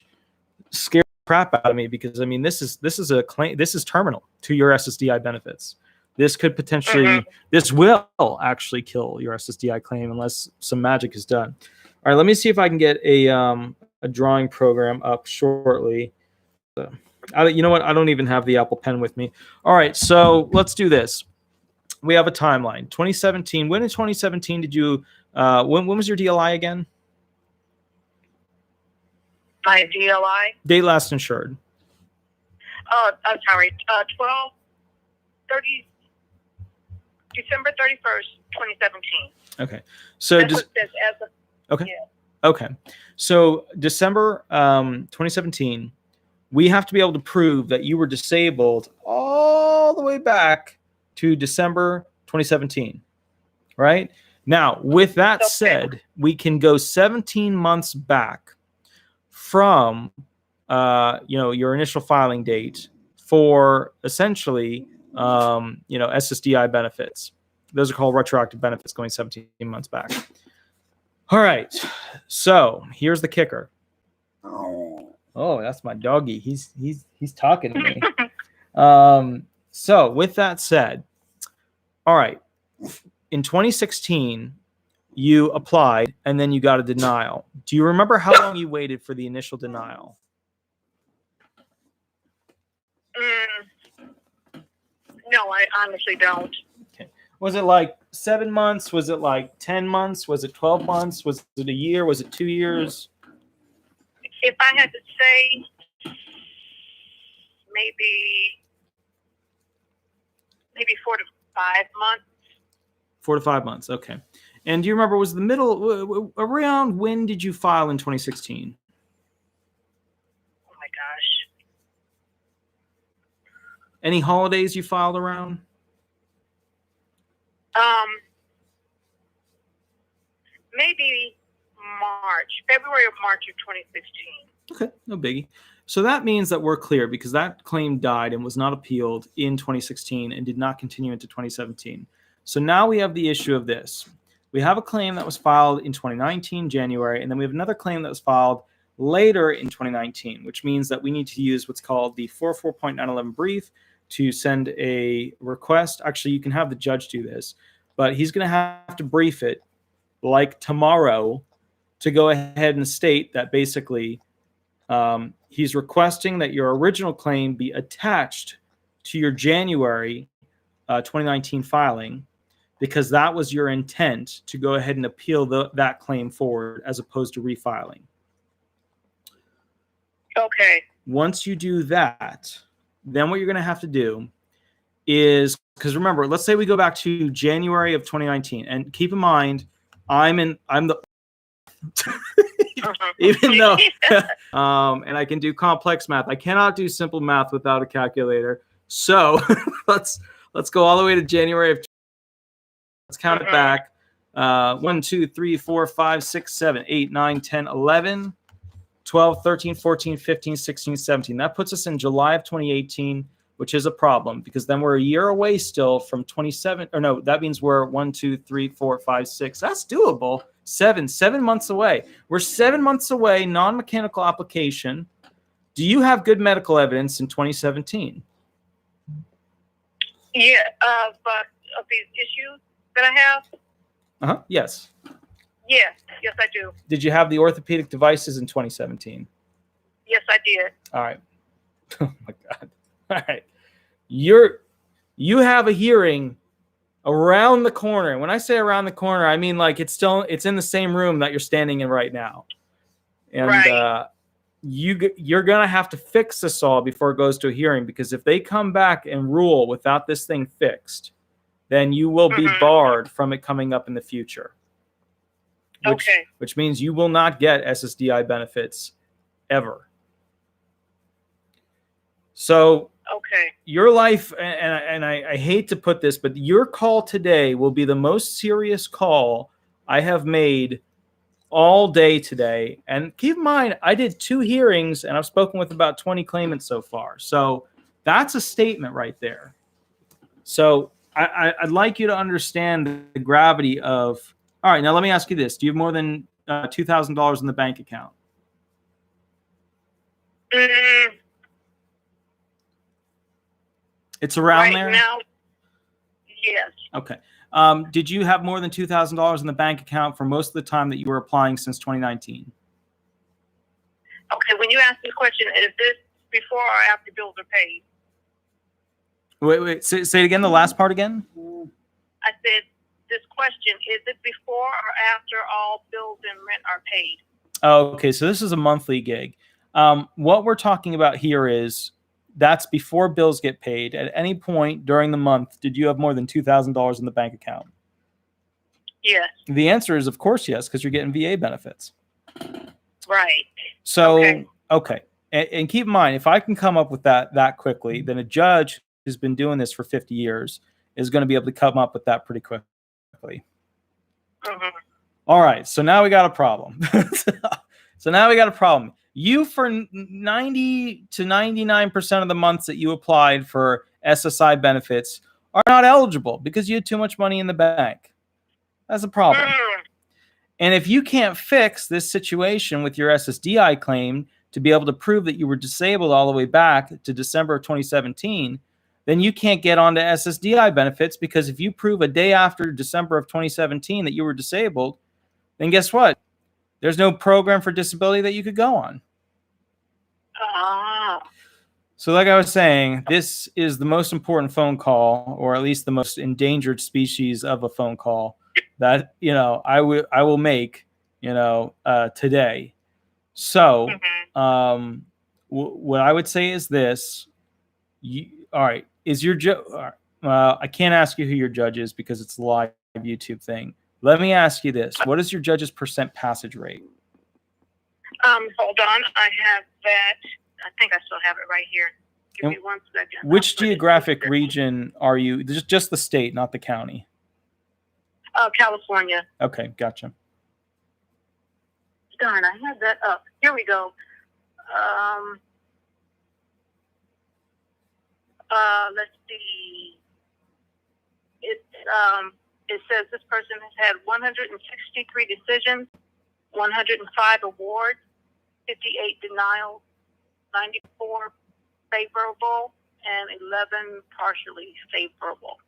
scares the crap out of me, because I mean, this is a claim. This is terminal to your SSDI benefits. This could potentially, this will actually kill your SSDI claim unless some magic is done. All right, let me see if I can get a drawing program up shortly. You know what? I don't even have the Apple Pen with me. All right, so let's do this. We have a timeline. 2017. When in 2017 did you? When was your DLI again? My DLI. Date last insured. Oh, I'm sorry. 30 December 31st, 2017. Okay. So okay. Yeah. Okay. So December 2017, we have to be able to prove that you were disabled all the way back to December 2017. Right? Now, with that said, we can go 17 months back from your initial filing date for essentially SSDI benefits. Those are called retroactive benefits going 17 months back. All right. So here's the kicker. Oh, that's my doggy. He's talking to me. So with that said, all right. In 2016, you applied and then you got a denial. Do you remember how long you waited for the initial denial? No, I honestly don't. Okay. Was it like 7 months? Was it like 10 months? Was it 12 months? Was it a year? Was it 2 years? If I had to say, maybe 4 to 5 months. 4 to 5 months. Okay. And do you remember, was the middle, around when did you file in 2016? Oh my gosh. Any holidays you filed around? Maybe February or March of 2016. Okay, no biggie. So that means that we're clear, because that claim died and was not appealed in 2016 and did not continue into 2017. So now we have the issue of this. We have a claim that was filed in 2019, January, and then we have another claim that was filed later in 2019, which means that we need to use what's called the 44.911 brief to send a request. Actually, you can have the judge do this, but he's going to have to brief it like tomorrow to go ahead and state that basically he's requesting that your original claim be attached to your January 2019 filing, because that was your intent to go ahead and appeal that claim forward as opposed to refiling. Okay. Once you do that, then what you're going to have to do is, because remember, let's say we go back to January of 2019, and keep in mind, I'm the even though and I can do complex math. I cannot do simple math without a calculator. So let's go all the way to January of. Let's count it back. 1, 2, 3, 4, 5, 6, 7, 8, 9, 10, 11, 12, 13, 14, 15, 16, 17. That puts us in July of 2018, which is a problem, because then we're a year away still from 27. Or no, that means we're 1, 2, 3, 4, 5, 6. That's doable. 7 months away. We're 7 months away, non-mechanical application. Do you have good medical evidence in 2017? Yeah, but of these issues that I have? Yes. Yes, I do. Did you have the orthopedic devices in 2017? Yes, I did. All right. Oh my God. All right. You have a hearing around the corner. When I say around the corner, I mean like it's in the same room that you're standing in right now. And right. You're going to have to fix this all before it goes to a hearing, because if they come back and rule without this thing fixed, then you will be barred from it coming up in the future. Which means you will not get SSDI benefits ever. So your life, and I hate to put this, but your call today will be the most serious call I have made all day today. And keep in mind, I did 2 hearings and I've spoken with about 20 claimants so far. So that's a statement right there. So I'd like you to understand the gravity of, all right, now let me ask you this. Do you have more than $2,000 in the bank account? It's around there? Right now, yes. Okay. Did you have more than $2,000 in the bank account for most of the time that you were applying since 2019? Okay, when you ask this question, is this before or after bills are paid? Wait. Say it again, the last part again? I said, this question, is it before or after all bills and rent are paid? Oh, okay, so this is a monthly gig. What we're talking about here is that's before bills get paid. At any point during the month, did you have more than $2,000 in the bank account? Yes. The answer is, of course, yes, because you're getting VA benefits. Right. So, okay. And keep in mind, if I can come up with that quickly, then a judge who's been doing this for 50 years is going to be able to come up with that pretty quickly. Mm-hmm. All right, so now we got a problem. You, for 90 to 99% of the months that you applied for SSI benefits, are not eligible because you had too much money in the bank. That's a problem. And if you can't fix this situation with your SSDI claim to be able to prove that you were disabled all the way back to December of 2017, then you can't get onto SSDI benefits, because if you prove a day after December of 2017 that you were disabled, then guess what? There's no program for disability that you could go on. So like I was saying, this is the most important phone call, or at least the most endangered species of a phone call that, I will make, today. So what I would say is this. All right. Is your judge? I can't ask you who your judge is because it's a live YouTube thing. Let me ask you this. What is your judge's percent passage rate? Hold on. I have that. I think I still have it right here. Give me 1 second. Which geographic region are you? Just the state, not the county. California. Okay, gotcha. Darn, I had that up. Here we go. Let's see. It says this person has had 163 decisions, 105 awards, 58 denials, 94 favorable, and 11 partially favorable.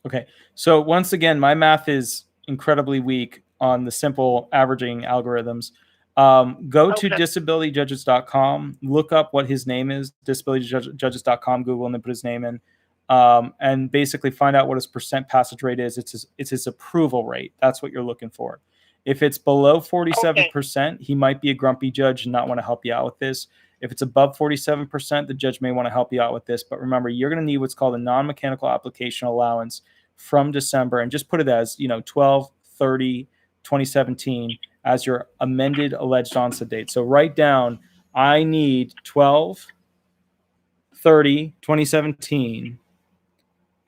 Okay, so once again, my math is incredibly weak on the simple averaging algorithms. Go to disabilityjudges.com, look up what his name is, disabilityjudges.com, Google, and then put his name in, and basically find out what his percent passage rate is. It's his approval rate. That's what you're looking for. If it's below 47%, he might be a grumpy judge and not want to help you out with this. If it's above 47%, the judge may want to help you out with this. But remember, you're going to need what's called a non-mechanical application allowance from December, and just put it as 12/30/2017 as your amended alleged onset date. So write down, I need 12/30/2017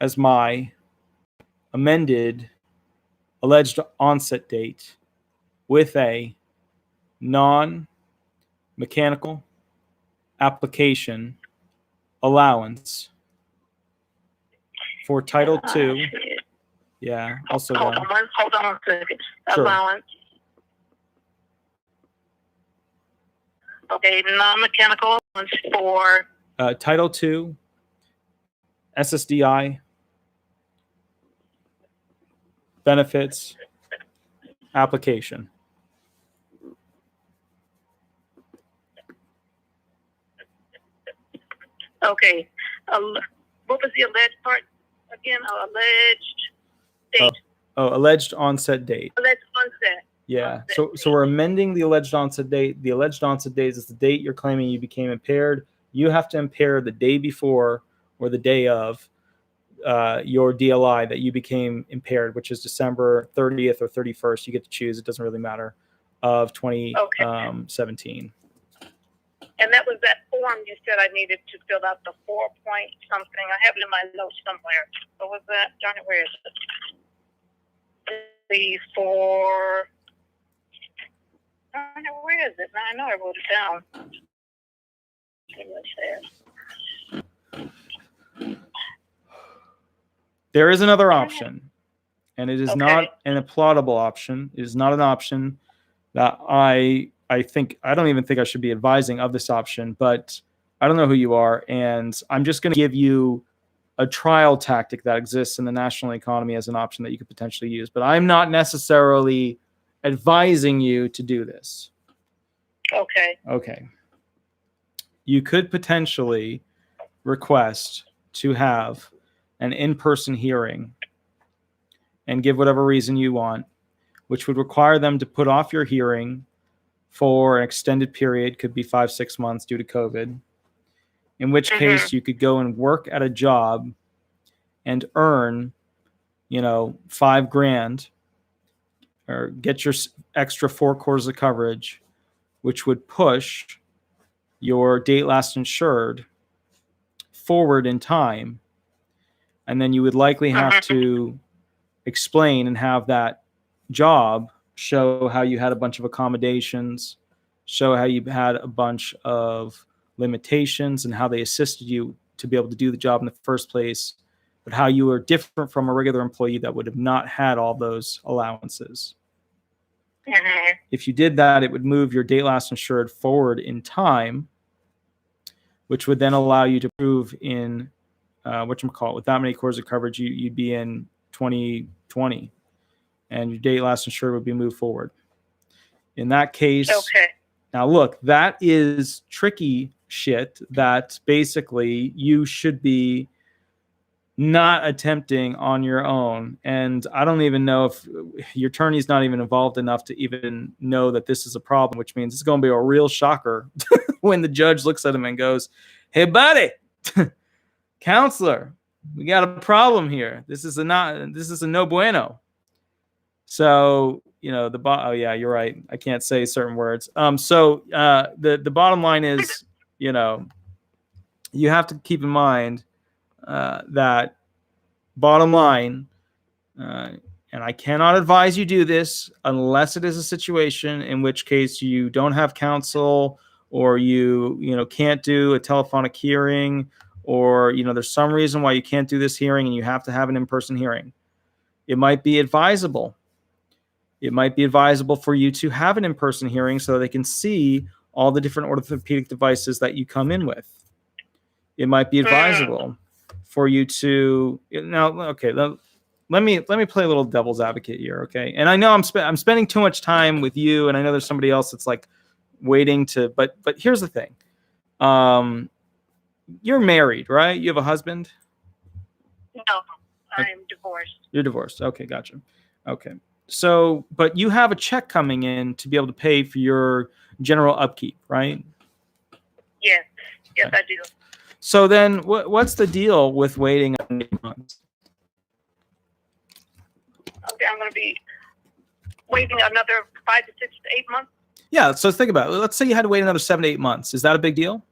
as my amended alleged onset date with a non-mechanical application allowance for Title II. Yeah, also hold on a second. Sure. Allowance. Okay, non-mechanical allowance for Title II, SSDI, benefits, application. Okay. What was the alleged part again? Alleged date. Alleged onset date. Alleged onset. Yeah. So we're amending the alleged onset date. The alleged onset date is the date you're claiming you became impaired. You have to impair the day before or the day of your DLI that you became impaired, which is December 30th or 31st. You get to choose. It doesn't really matter. Of 2017. And that was that form you said I needed to fill out, the 4-point something. I have it in my notes somewhere. What was that? Darn it, where is it? The 4. Where is it? Now I know I wrote it down. There is another option, and it is not an applaudable option. It is not an option that I don't even think I should be advising of this option, but I don't know who you are, and I'm just going to give you a trial tactic that exists in the national economy as an option that you could potentially use, but I'm not necessarily advising you to do this. Okay. You could potentially request to have an in-person hearing and give whatever reason you want, which would require them to put off your hearing for an extended period, could be 5-6 months due to COVID, in which case you could go and work at a job and earn, $5,000 or get your extra 4 quarters of coverage, which would push your date last insured forward in time. And then you would likely have to explain and have that job show how you had a bunch of accommodations, show how you had a bunch of limitations and how they assisted you to be able to do the job in the first place, but how you were different from a regular employee that would have not had all those allowances. If you did that, it would move your date last insured forward in time, which would then allow you to prove in with that many quarters of coverage, you'd be in 2020, and your date last insured would be moved forward. In that case, now look, that is tricky shit that basically you should be not attempting on your own. And I don't even know if your attorney's not even involved enough to even know that this is a problem, which means it's going to be a real shocker when the judge looks at him and goes, "Hey, buddy, counselor, we got a problem here. This is a no bueno." So, oh yeah, you're right. I can't say certain words. The bottom line is, you have to keep in mind that bottom line, and I cannot advise you do this unless it is a situation in which case you don't have counsel, or you can't do a telephonic hearing, or there's some reason why you can't do this hearing and you have to have an in-person hearing. It might be advisable. It might be advisable for you to have an in-person hearing so they can see all the different orthopedic devices that you come in with. It might be advisable for you to let me play a little devil's advocate here, okay? And I know I'm spending too much time with you, and I know there's somebody else that's like waiting to, but here's the thing. You're married, right? You have a husband? No, I'm divorced. You're divorced. Okay, gotcha. Okay. So, but you have a check coming in to be able to pay for your general upkeep, right? Yes, okay. I do. So then what's the deal with waiting 8 months? Okay, I'm going to be waiting another 5 to 6 to 8 months. Yeah, so think about it. Let's say you had to wait another 7 to 8 months. Is that a big deal?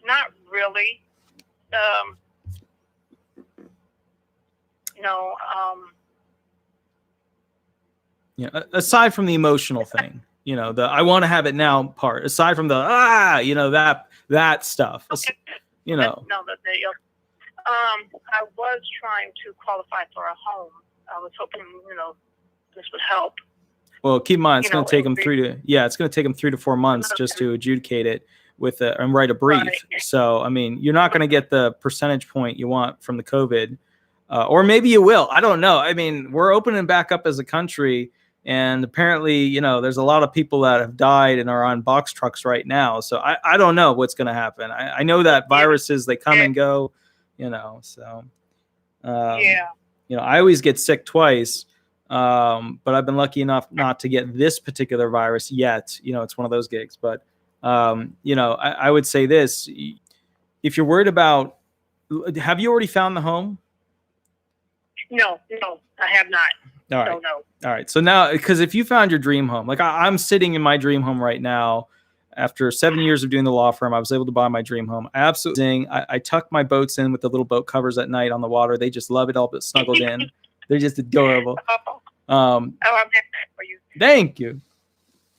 Not really. No. Yeah, aside from the emotional thing, the I want to have it now part, aside from the that stuff. Okay. No, I was trying to qualify for a home. I was hoping, this would help. Well, keep in mind, it's going to take them 3 to 4 months just to adjudicate it and write a brief. Right. So, I mean, you're not going to get the percentage point you want from the COVID, or maybe you will. I don't know. I mean, we're opening back up as a country, and apparently, there's a lot of people that have died and are on box trucks right now. So I don't know what's going to happen. I know that viruses, they come and go, so, I always get sick twice. But I've been lucky enough not to get this particular virus yet. It's one of those gigs. But, I would say this. If you're worried about, have you already found the home? No, I have not. All right. No. All right. So now, because if you found your dream home, like I'm sitting in my dream home right now, after 7 years of doing the law firm, I was able to buy my dream home. I tuck my boats in with the little boat covers at night on the water. They just love it all, but snuggled in. They're just adorable. I'm happy for you. Thank you.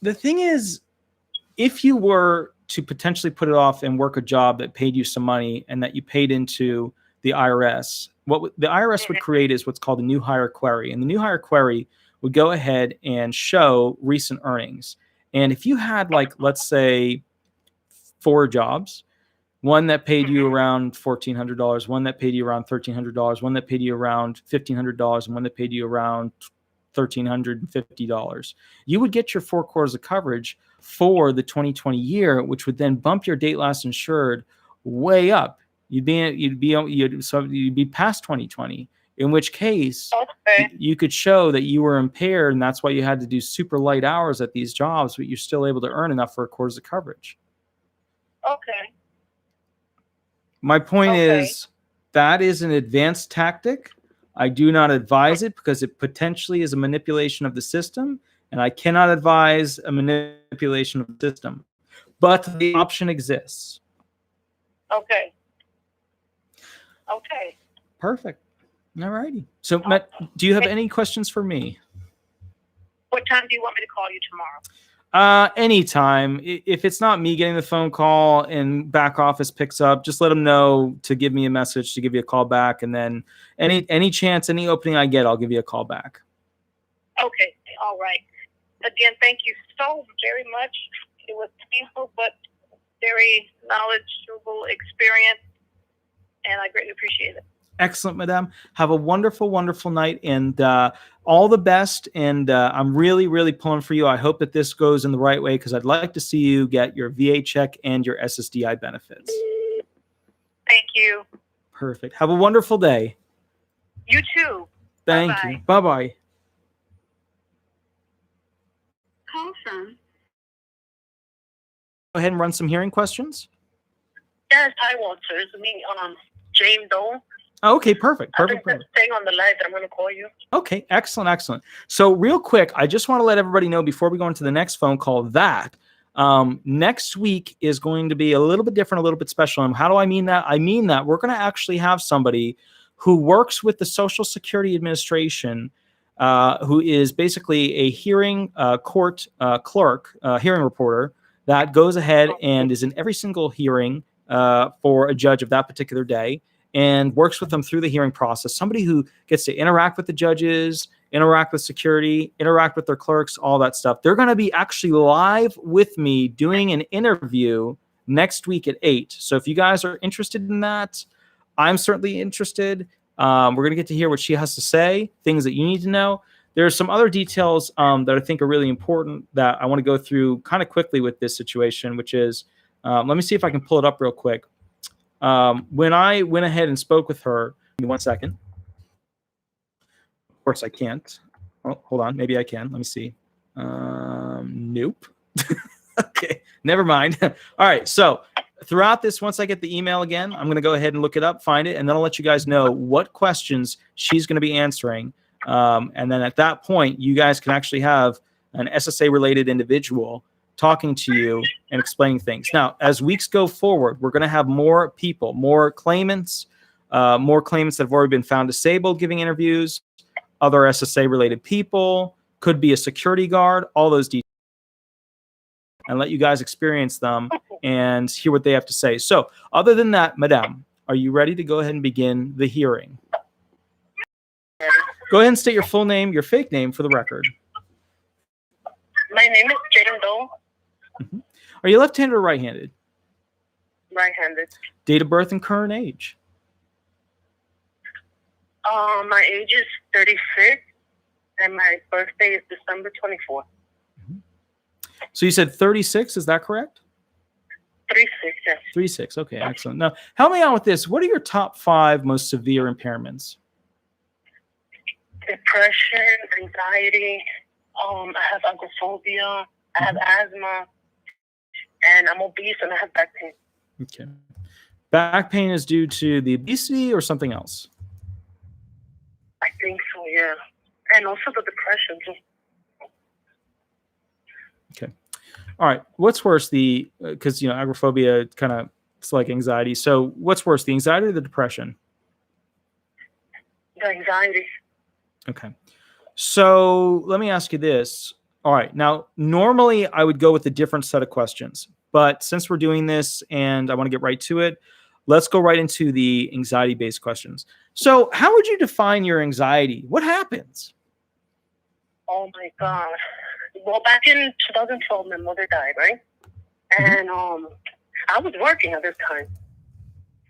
The thing is, if you were to potentially put it off and work a job that paid you some money and that you paid into the IRS, what the IRS would create is what's called a new hire query. And the new hire query would go ahead and show recent earnings. And if you had, like, let's say 4 jobs, one that paid you around $1,400, one that paid you around $1,300, one that paid you around $1,500, and one that paid you around $1,350. You would get your 4 quarters of coverage for the 2020 year, which would then bump your date last insured way up. You'd be past 2020. In which case, you could show that you were impaired, and that's why you had to do super light hours at these jobs, but you're still able to earn enough for a quarters of coverage. Okay. My point is that is an advanced tactic. I do not advise it because it potentially is a manipulation of the system, and I cannot advise a manipulation of the system. But the option exists. Okay. Okay. Perfect. All righty. So, Matt, do you have any questions for me? What time do you want me to call you tomorrow? Anytime. If it's not me getting the phone call and back office picks up, just let them know to give me a message, to give you a call back. And then any chance, any opening I get, I'll give you a call back. Okay. All right. Again, thank you so very much. It was painful, but very knowledgeable experience, and I greatly appreciate it. Excellent, madam. Have a wonderful, wonderful night, and all the best. And I'm really, really pulling for you. I hope that this goes in the right way, because I'd like to see you get your VA check and your SSDI benefits. Thank you. Perfect. Have a wonderful day. You too. Thank you. Bye-bye. Call from. Go ahead and run some hearing questions. Yes, hi, Walter. It's me, Jane Doe. Okay, perfect. Staying on the line, I'm going to call you. Okay, excellent, excellent. So real quick, I just want to let everybody know before we go into the next phone call that next week is going to be a little bit different, a little bit special. And how do I mean that? I mean that we're going to actually have somebody who works with the Social Security Administration, who is basically a hearing court clerk, hearing reporter that goes ahead and is in every single hearing for a judge of that particular day, and works with them through the hearing process. Somebody who gets to interact with the judges, interact with security, interact with their clerks, all that stuff. They're going to be actually live with me doing an interview next week at 8. So if you guys are interested in that, I'm certainly interested. We're going to get to hear what she has to say, things that you need to know. There are some other details that I think are really important that I want to go through kind of quickly with this situation, which is, let me see if I can pull it up real quick. When I went ahead and spoke with her, give me 1 second. Of course I can't. Oh, hold on. Maybe I can. Let me see. Nope. Okay. Never mind. All right. So throughout this, once I get the email again, I'm going to go ahead and look it up, find it, and then I'll let you guys know what questions she's going to be answering. And then at that point, you guys can actually have an SSA-related individual talking to you and explaining things. Now, as weeks go forward, we're going to have more people, more claimants that have already been found disabled giving interviews, other SSA-related people, could be a security guard, all those details, and let you guys experience them and hear what they have to say. So other than that, madam, are you ready to go ahead and begin the hearing? Go ahead and state your full name, your fake name for the record. My name is Jane Doe. Are you left-handed or right-handed? Right-handed. Date of birth and current age? My age is 36, and my birthday is December 24th. So you said 36, is that correct? 36, yes. 36, okay, excellent. Now, help me out with this. What are your top 5 most severe impairments? Depression, anxiety, I have agoraphobia, I have asthma, and I'm obese, and I have back pain. Okay. Back pain is due to the obesity or something else? I think so, yeah. And also the depression, too. Okay. All right. What's worse, because, agoraphobia kind of, it's like anxiety. So what's worse, the anxiety or the depression? The anxiety. Okay. So let me ask you this. All right. Now, normally I would go with a different set of questions, but since we're doing this and I want to get right to it, let's go right into the anxiety-based questions. So how would you define your anxiety? What happens? Oh my God. Well, back in 2012, my mother died, right? And I was working at this time.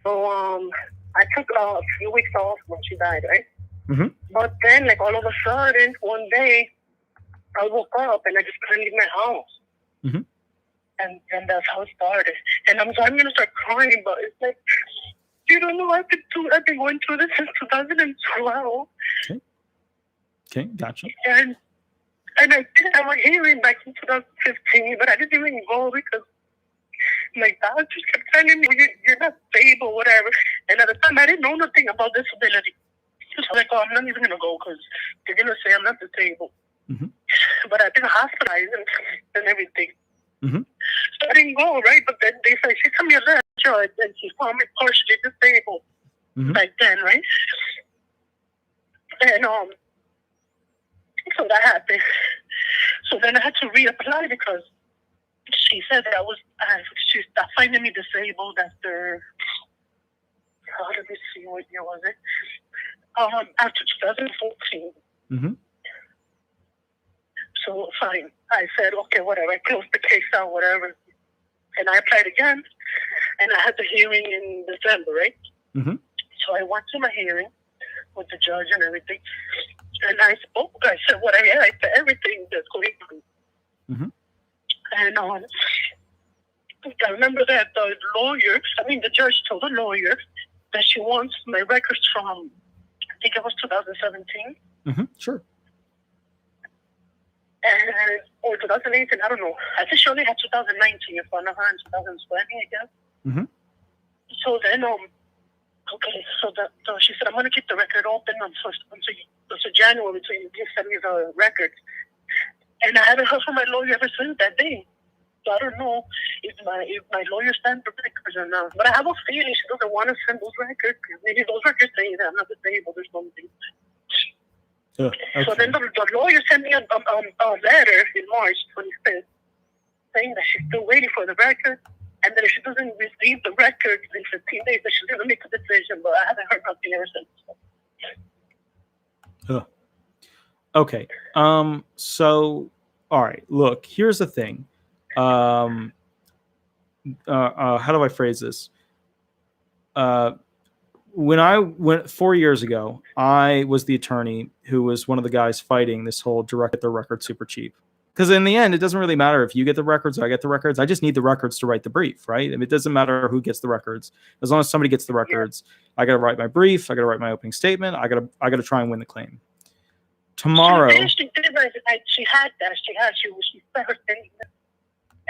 So I took a few weeks off when she died, right? Mm-hmm. But then, like, all of a sudden, one day, I woke up and I just couldn't leave my house. Mm-hmm. And that's how it started. And I'm going to start crying, but it's like, you don't know, I've been going through this since 2012. Okay, gotcha. And I did have a hearing back in 2015, but I didn't even go because my doctors kept telling me, you're not stable, whatever. And at the time, I didn't know nothing about disability. So I was like, oh, I'm not even going to go because they're going to say I'm not disabled. Mm-hmm. But I've been hospitalized and everything. Mm-hmm. So I didn't go, right? But then they said, she sent me a letter and she found me partially disabled back then, right? And so that happened. So then I had to reapply because she said that she's finding me disabled after, let me see, what year was it? After 2014. Mm-hmm. So fine. I said, okay, whatever. I closed the case out, whatever. And I applied again. And I had the hearing in December, right? Mm-hmm. So I went to my hearing with the judge and everything. And I said what I said everything that's going on. Mm-hmm. And I remember that the judge told the lawyer that she wants my records from, I think it was 2017. Mm-hmm. Sure. Or 2018, I don't know. I think she only had 2019 in front of her in 2020, I guess. Mm-hmm. So then, so she said, I'm going to keep the record open until January so you can send me the records. And I haven't heard from my lawyer ever since that day. So I don't know if my lawyer sent the records or not. But I have a feeling she doesn't want to send those records. Maybe those records say that I'm not disabled or something. Okay. So then the lawyer sent me a letter in March 25th saying that she's still waiting for the record and that if she doesn't receive the record in 15 days, that she's going to make a decision. But I haven't heard nothing ever since. Okay. So, all right. Look, here's the thing. How do I phrase this? When I went 4 years ago, I was the attorney who was one of the guys fighting this whole get the record super cheap. Because in the end, it doesn't really matter if you get the records or I get the records. I just need the records to write the brief, right? I mean, it doesn't matter who gets the records. As long as somebody gets the records, I got to write my brief. I got to write my opening statement. I got to try and win the claim. Tomorrow. She had that. She said her thing.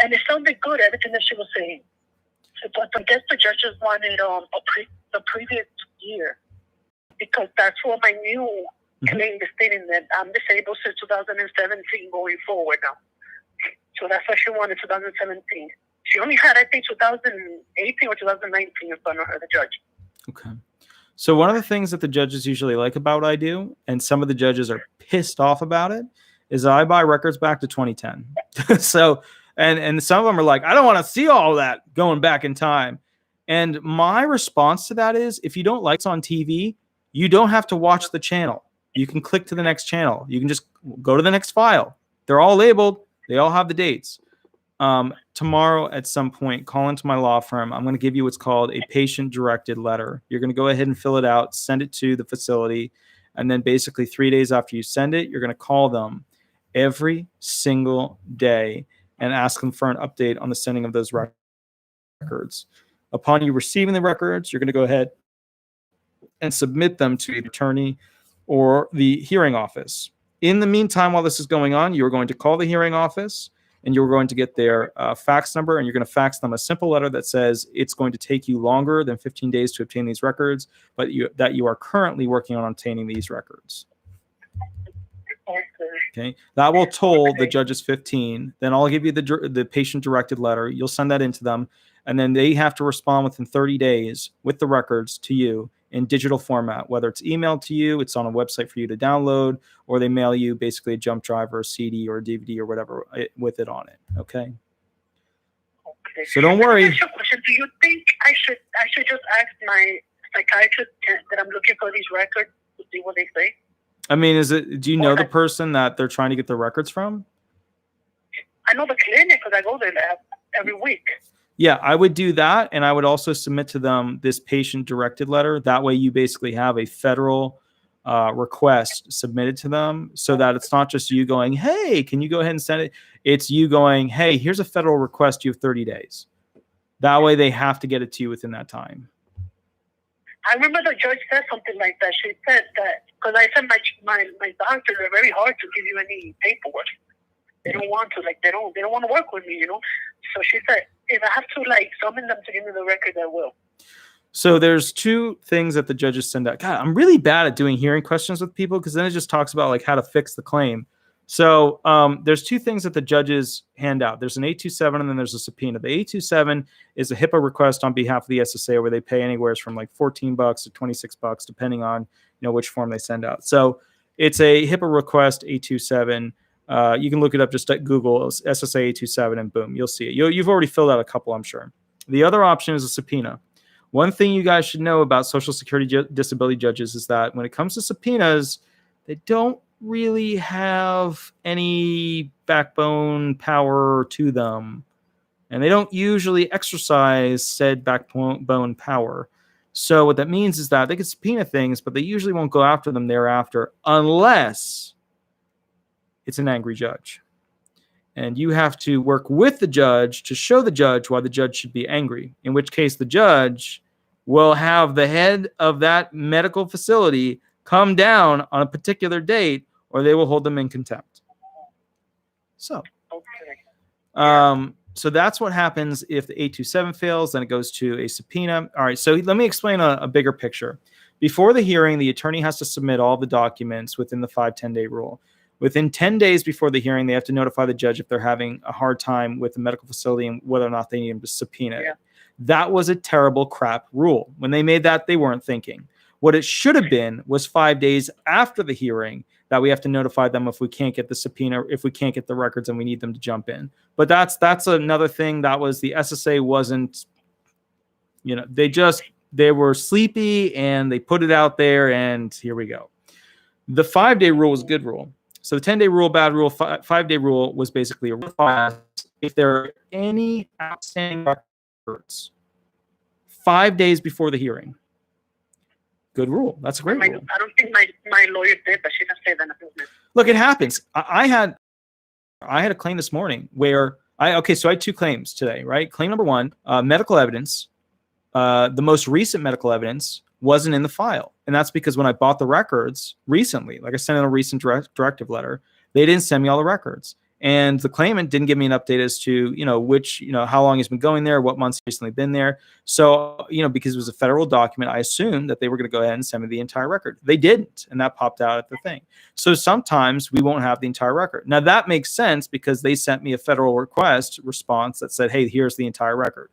And it sounded good, everything that she was saying. But I guess the judges wanted the previous year because that's what my new claim is stating that I'm disabled since 2017 going forward now. So that's why she wanted 2017. She only had, I think, 2018 or 2019 in front of her, the judge. Okay. So one of the things that the judges usually like about what I do, and some of the judges are pissed off about it, is I buy records back to 2010. So, and some of them are like, I don't want to see all that going back in time. And my response to that is, if you don't like it on TV, you don't have to watch the channel. You can click to the next channel. You can just go to the next file. They're all labeled. They all have the dates. Tomorrow at some point, call into my law firm. I'm going to give you what's called a patient-directed letter. You're going to go ahead and fill it out, send it to the facility, and then basically 3 days after you send it, you're going to call them every single day and ask them for an update on the sending of those records. Upon you receiving the records, you're going to go ahead and submit them to the attorney or the hearing office. In the meantime, while this is going on, you're going to call the hearing office and you're going to get their fax number, and you're going to fax them a simple letter that says it's going to take you longer than 15 days to obtain these records, but that you are currently working on obtaining these records. Okay, that will toll the judge's 15. Then I'll give you the patient-directed letter. You'll send that into them, and then they have to respond within 30 days with the records to you in digital format, whether it's emailed to you, it's on a website for you to download, or they mail you basically a jump drive or a CD or a DVD or whatever with it on it. Okay. Okay. So don't worry. Can I ask you a question? Do you think I should just ask my psychiatrist that I'm looking for these records to see what they say? I mean, do you know the person that they're trying to get the records from? I know the clinic because I go there every week. Yeah, I would do that. And I would also submit to them this patient directed letter. That way you basically have a federal request submitted to them so that it's not just you going, hey, can you go ahead and send it? It's you going, hey, here's a federal request. You have 30 days. That way they have to get it to you within that time. I remember the judge said something like that. She said that because I said my doctors are very hard to give you any paperwork. They don't want to, they don't want to work with me, So she said, if I have to summon them to give me the record, I will. So there's two things that the judges send out. God, I'm really bad at doing hearing questions with people because then it just talks about how to fix the claim. So there's two things that the judges hand out. There's an 827 and then there's a subpoena. The 827 is a HIPAA request on behalf of the SSA where they pay anywhere from $14 to $26 depending on which form they send out. So it's a HIPAA request 827. You can look it up just at Google SSA 827 and boom, you'll see it. You've already filled out a couple, I'm sure. The other option is a subpoena. One thing you guys should know about Social Security disability judges is that when it comes to subpoenas, they don't really have any backbone power to them. And they don't usually exercise said backbone power. So what that means is that they can subpoena things, but they usually won't go after them thereafter unless it's an angry judge. And you have to work with the judge to show the judge why the judge should be angry, in which case the judge will have the head of that medical facility come down on a particular date or they will hold them in contempt. So, so that's what happens if the 827 fails, then it goes to a subpoena. All right, so let me explain a bigger picture. Before the hearing, the attorney has to submit all the documents within the 5-10-day rule. Within 10 days before the hearing, they have to notify the judge if they're having a hard time with the medical facility and whether or not they need them to subpoena it. That was a terrible crap rule. When they made that, they weren't thinking. What it should have been was 5 days after the hearing that we have to notify them if we can't get the subpoena, if we can't get the records and we need them to jump in. But that's another thing. That was the SSA wasn't, they were sleepy and they put it out there and here we go. The 5-day rule was a good rule. So the 10-day rule, bad rule, 5-day rule was basically a rule. If there are any outstanding records 5 days before the hearing, good rule. That's a great rule. I don't think my lawyer did, but she didn't say that. Look, it happens. I had a claim this morning where so I had two claims today, right? Claim number one, medical evidence. The most recent medical evidence wasn't in the file. And that's because when I bought the records recently, I sent in a recent directive letter, they didn't send me all the records. And the claimant didn't give me an update as to, how long he's been going there, what months he's recently been there. So, because it was a federal document, I assumed that they were going to go ahead and send me the entire record. They didn't. And that popped out at the thing. So sometimes we won't have the entire record. Now that makes sense because they sent me a federal request response that said, hey, here's the entire record.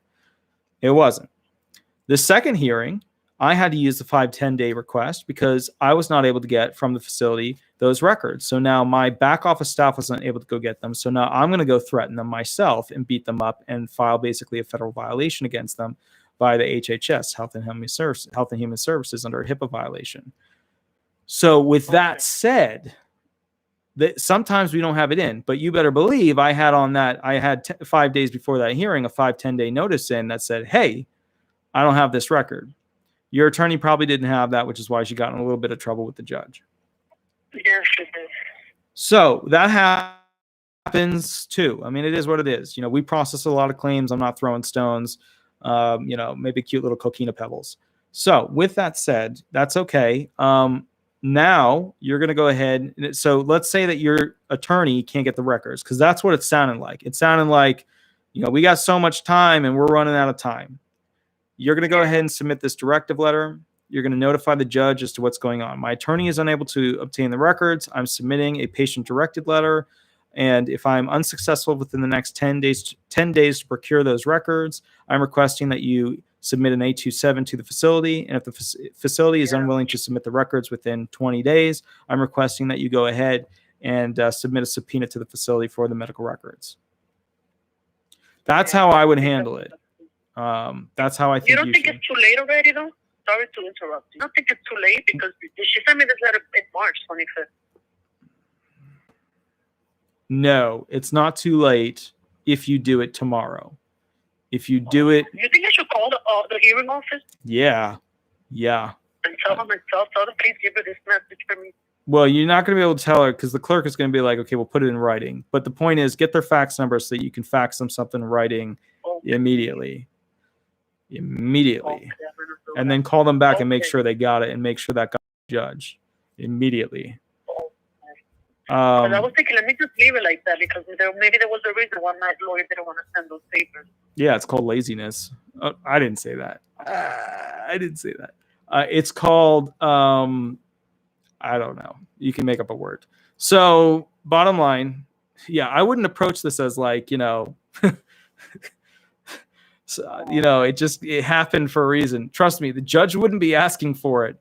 It wasn't. The second hearing, I had to use the 5-10-day request because I was not able to get from the facility those records. So now my back office staff wasn't able to go get them. So now I'm going to go threaten them myself and beat them up and file basically a federal violation against them by the HHS, Health and Human Services, under a HIPAA violation. So with that said, sometimes we don't have it in, but you better believe I had 5 days before that hearing, a 5-10-day notice in that said, hey, I don't have this record. Your attorney probably didn't have that, which is why she got in a little bit of trouble with the judge. Yes, she did. So that happens too. I mean, it is what it is. We process a lot of claims. I'm not throwing stones, maybe cute little coquina pebbles. So with that said, that's okay. Now you're going to go ahead. So let's say that your attorney can't get the records because that's what it sounded like. It sounded like, we got so much time and we're running out of time. You're going to go ahead and submit this directive letter. You're going to notify the judge as to what's going on. My attorney is unable to obtain the records. I'm submitting a patient-directed letter. And if I'm unsuccessful within the next 10 days to procure those records, I'm requesting that you submit an A27 to the facility. And if the facility is unwilling to submit the records within 20 days, I'm requesting that you go ahead and submit a subpoena to the facility for the medical records. That's how I would handle it. That's how I think you don't think it's too late already, though? Sorry to interrupt you. You don't think it's too late? Because she sent me this letter in March 25th. No, it's not too late if you do it tomorrow. If you do it... You think I should call the hearing office? Yeah. Yeah. And tell them please give her this message for me. Well, you're not going to be able to tell her because the clerk is going to be like, okay, we'll put it in writing. But the point is, get their fax number so that you can fax them something in writing immediately. Immediately. And then call them back and make sure they got it and make sure that got the judge immediately. I was thinking, let me just leave it like that because maybe there was a reason why my lawyer didn't want to send those papers. Yeah, it's called laziness. I didn't say that. I didn't say that. It's called, I don't know. You can make up a word. So bottom line, yeah, I wouldn't approach this as like, so, it happened for a reason. Trust me, the judge wouldn't be asking for it.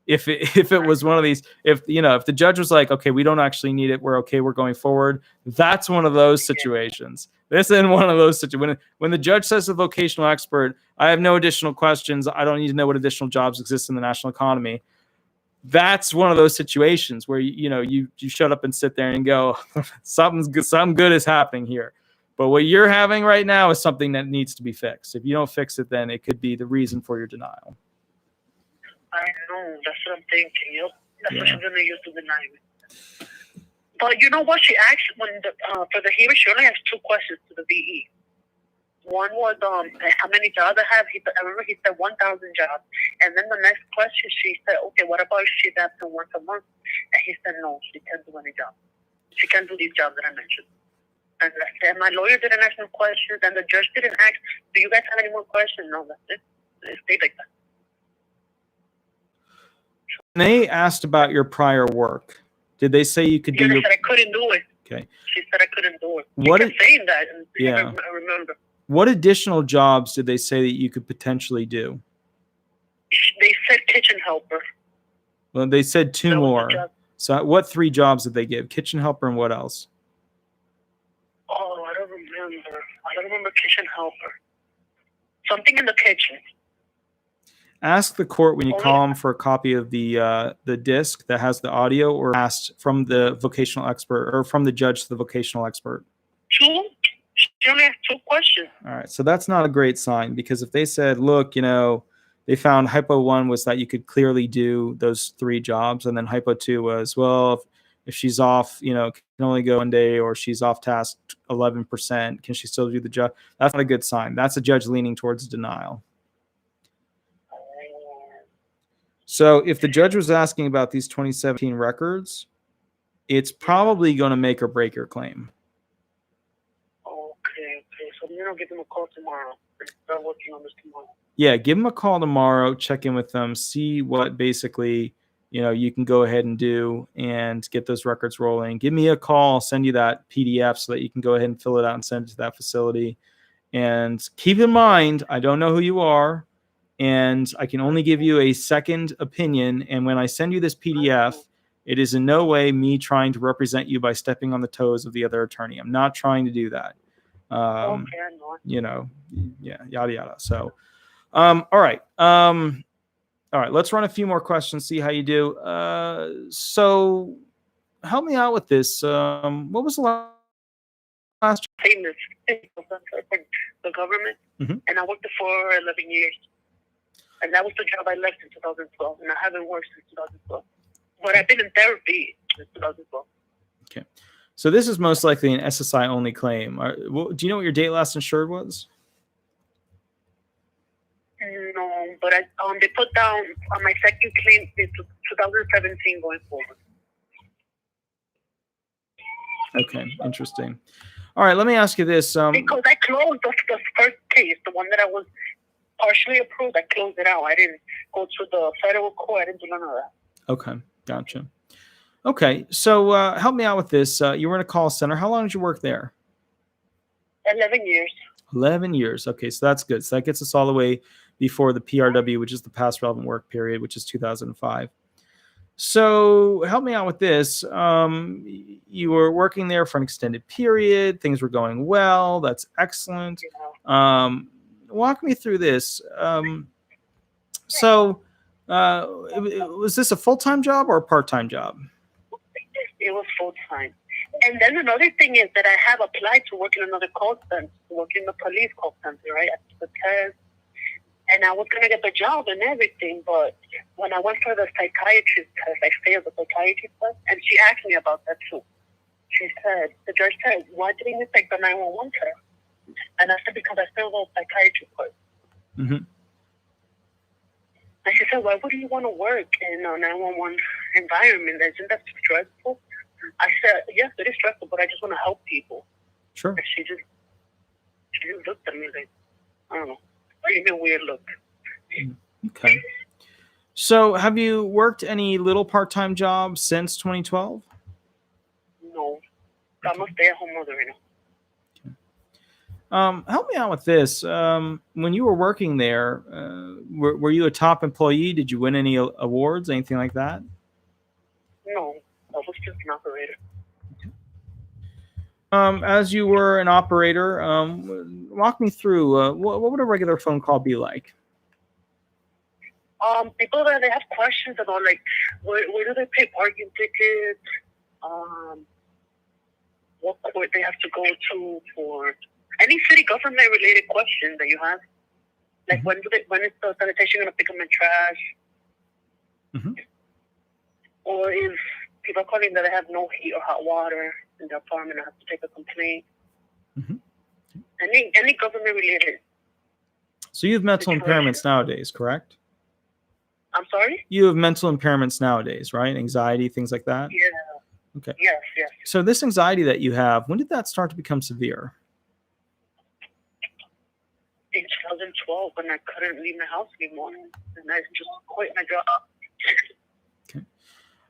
If it was one of these, if the judge was like, okay, we don't actually need it, we're okay, we're going forward. That's one of those situations. This isn't one of those situations. When the judge says to the vocational expert, I have no additional questions, I don't need to know what additional jobs exist in the national economy. That's one of those situations where you shut up and sit there and go, something good is happening here. But what you're having right now is something that needs to be fixed. If you don't fix it, then it could be the reason for your denial. I know, that's what I'm thinking. That's what she's gonna use to deny me. But you know what? She asked for the hearing, she only has 2 questions to the VE. One was how many jobs I have. I remember he said 1,000 jobs, and then the next question she said, okay, what about if she's absent once a month? And he said no, she can't do any job. She can't do these jobs that I mentioned. And my lawyer didn't ask no questions, and the judge didn't ask, do you guys have any more questions? No, that's it. It stayed like that. They asked about your prior work. Did they say you could do They said I couldn't do it. Okay. She said I couldn't do it. What kept saying that, and yeah. I remember. What additional jobs did they say that you could potentially do? They said kitchen helper. Well, they said 2 more. So what 3 jobs did they give? Kitchen helper and what else? Oh, I don't remember. I don't remember kitchen helper. Something in the kitchen. Ask the court when you call them for a copy of the disc that has the audio, or asked from the vocational expert or from the judge to the vocational expert. 2? She only asked 2 questions. All right, so that's not a great sign, because if they said, look, they found hypo 1 was that you could clearly do those 3 jobs, and then hypo 2 was, well, if she's off, can only go 1 day, or she's off task 11%, can she still do the job? That's not a good sign. That's a judge leaning towards denial. So if the judge was asking about these 2017 records, it's probably going to make or break your claim. Okay. So I'm going to give them a call tomorrow. Start working on this tomorrow. Yeah, give them a call tomorrow, check in with them, see what basically, you can go ahead and do and get those records rolling. Give me a call, I'll send you that PDF so that you can go ahead and fill it out and send it to that facility. And keep in mind, I don't know who you are, and I can only give you a second opinion. And when I send you this PDF, it is in no way me trying to represent you by stepping on the toes of the other attorney. I'm not trying to do that. Yeah, yada, yada. So, all right. All right, let's run a few more questions, see how you do. So help me out with this. What was the last job? The government, and I worked there for 11 years. And that was the job I left in 2012, and I haven't worked since 2012. But I've been in therapy since 2012. Okay. So this is most likely an SSI only claim. Do you know what your date last insured was? No, but they put down on my second claim is 2017 going forward. Okay, interesting. All right, let me ask you this. Because I closed the first case, the one that I was partially approved, I closed it out. I didn't go to the federal court. I didn't do none of that. Okay, gotcha. Okay, so help me out with this. You were in a call center. How long did you work there? 11 years. 11 years. Okay, so that's good. So that gets us all the way before the PRW, which is the past relevant work period, which is 2005. So help me out with this. You were working there for an extended period. Things were going well. That's excellent. Walk me through this. Was this a full-time job or a part-time job? It was full-time. And then another thing is that I have applied to work in another call center, work in the police call center, right? I took the test, and I was going to get the job and everything, but when I went for the psychiatrist test, I failed the psychiatry test, and she asked me about that too. She said, the judge said, why didn't you take the 911 test? And I said, because I failed the psychiatry test. Mm-hmm. And she said, why would you want to work in a 911 environment? Isn't that stressful? I said, yes, it is stressful, but I just want to help people. Sure. And she just looked at me like, I don't know, gave me a weird look. Okay. So have you worked any little part-time jobs since 2012? No. I'm a stay-at-home mother right now. Help me out with this. When you were working there, were you a top employee? Did you win any awards, anything like that? No, I was just an operator. As you were an operator, walk me through what would a regular phone call be like? People that they have questions about, like, where do they pay parking tickets? What court they have to go to for any city government related questions that you have. Like, when is the sanitation going to pick up my trash? Mm-hmm. Or if people are calling that I have no heat or hot water in the apartment, I have to take a complaint. Mm-hmm. Any government related. So you have mental impairments nowadays, correct? I'm sorry? You have mental impairments nowadays, right? Anxiety, things like that? Yeah. Okay. Yes. So this anxiety that you have, when did that start to become severe? In 2012, when I couldn't leave my house anymore, and I just quit my job.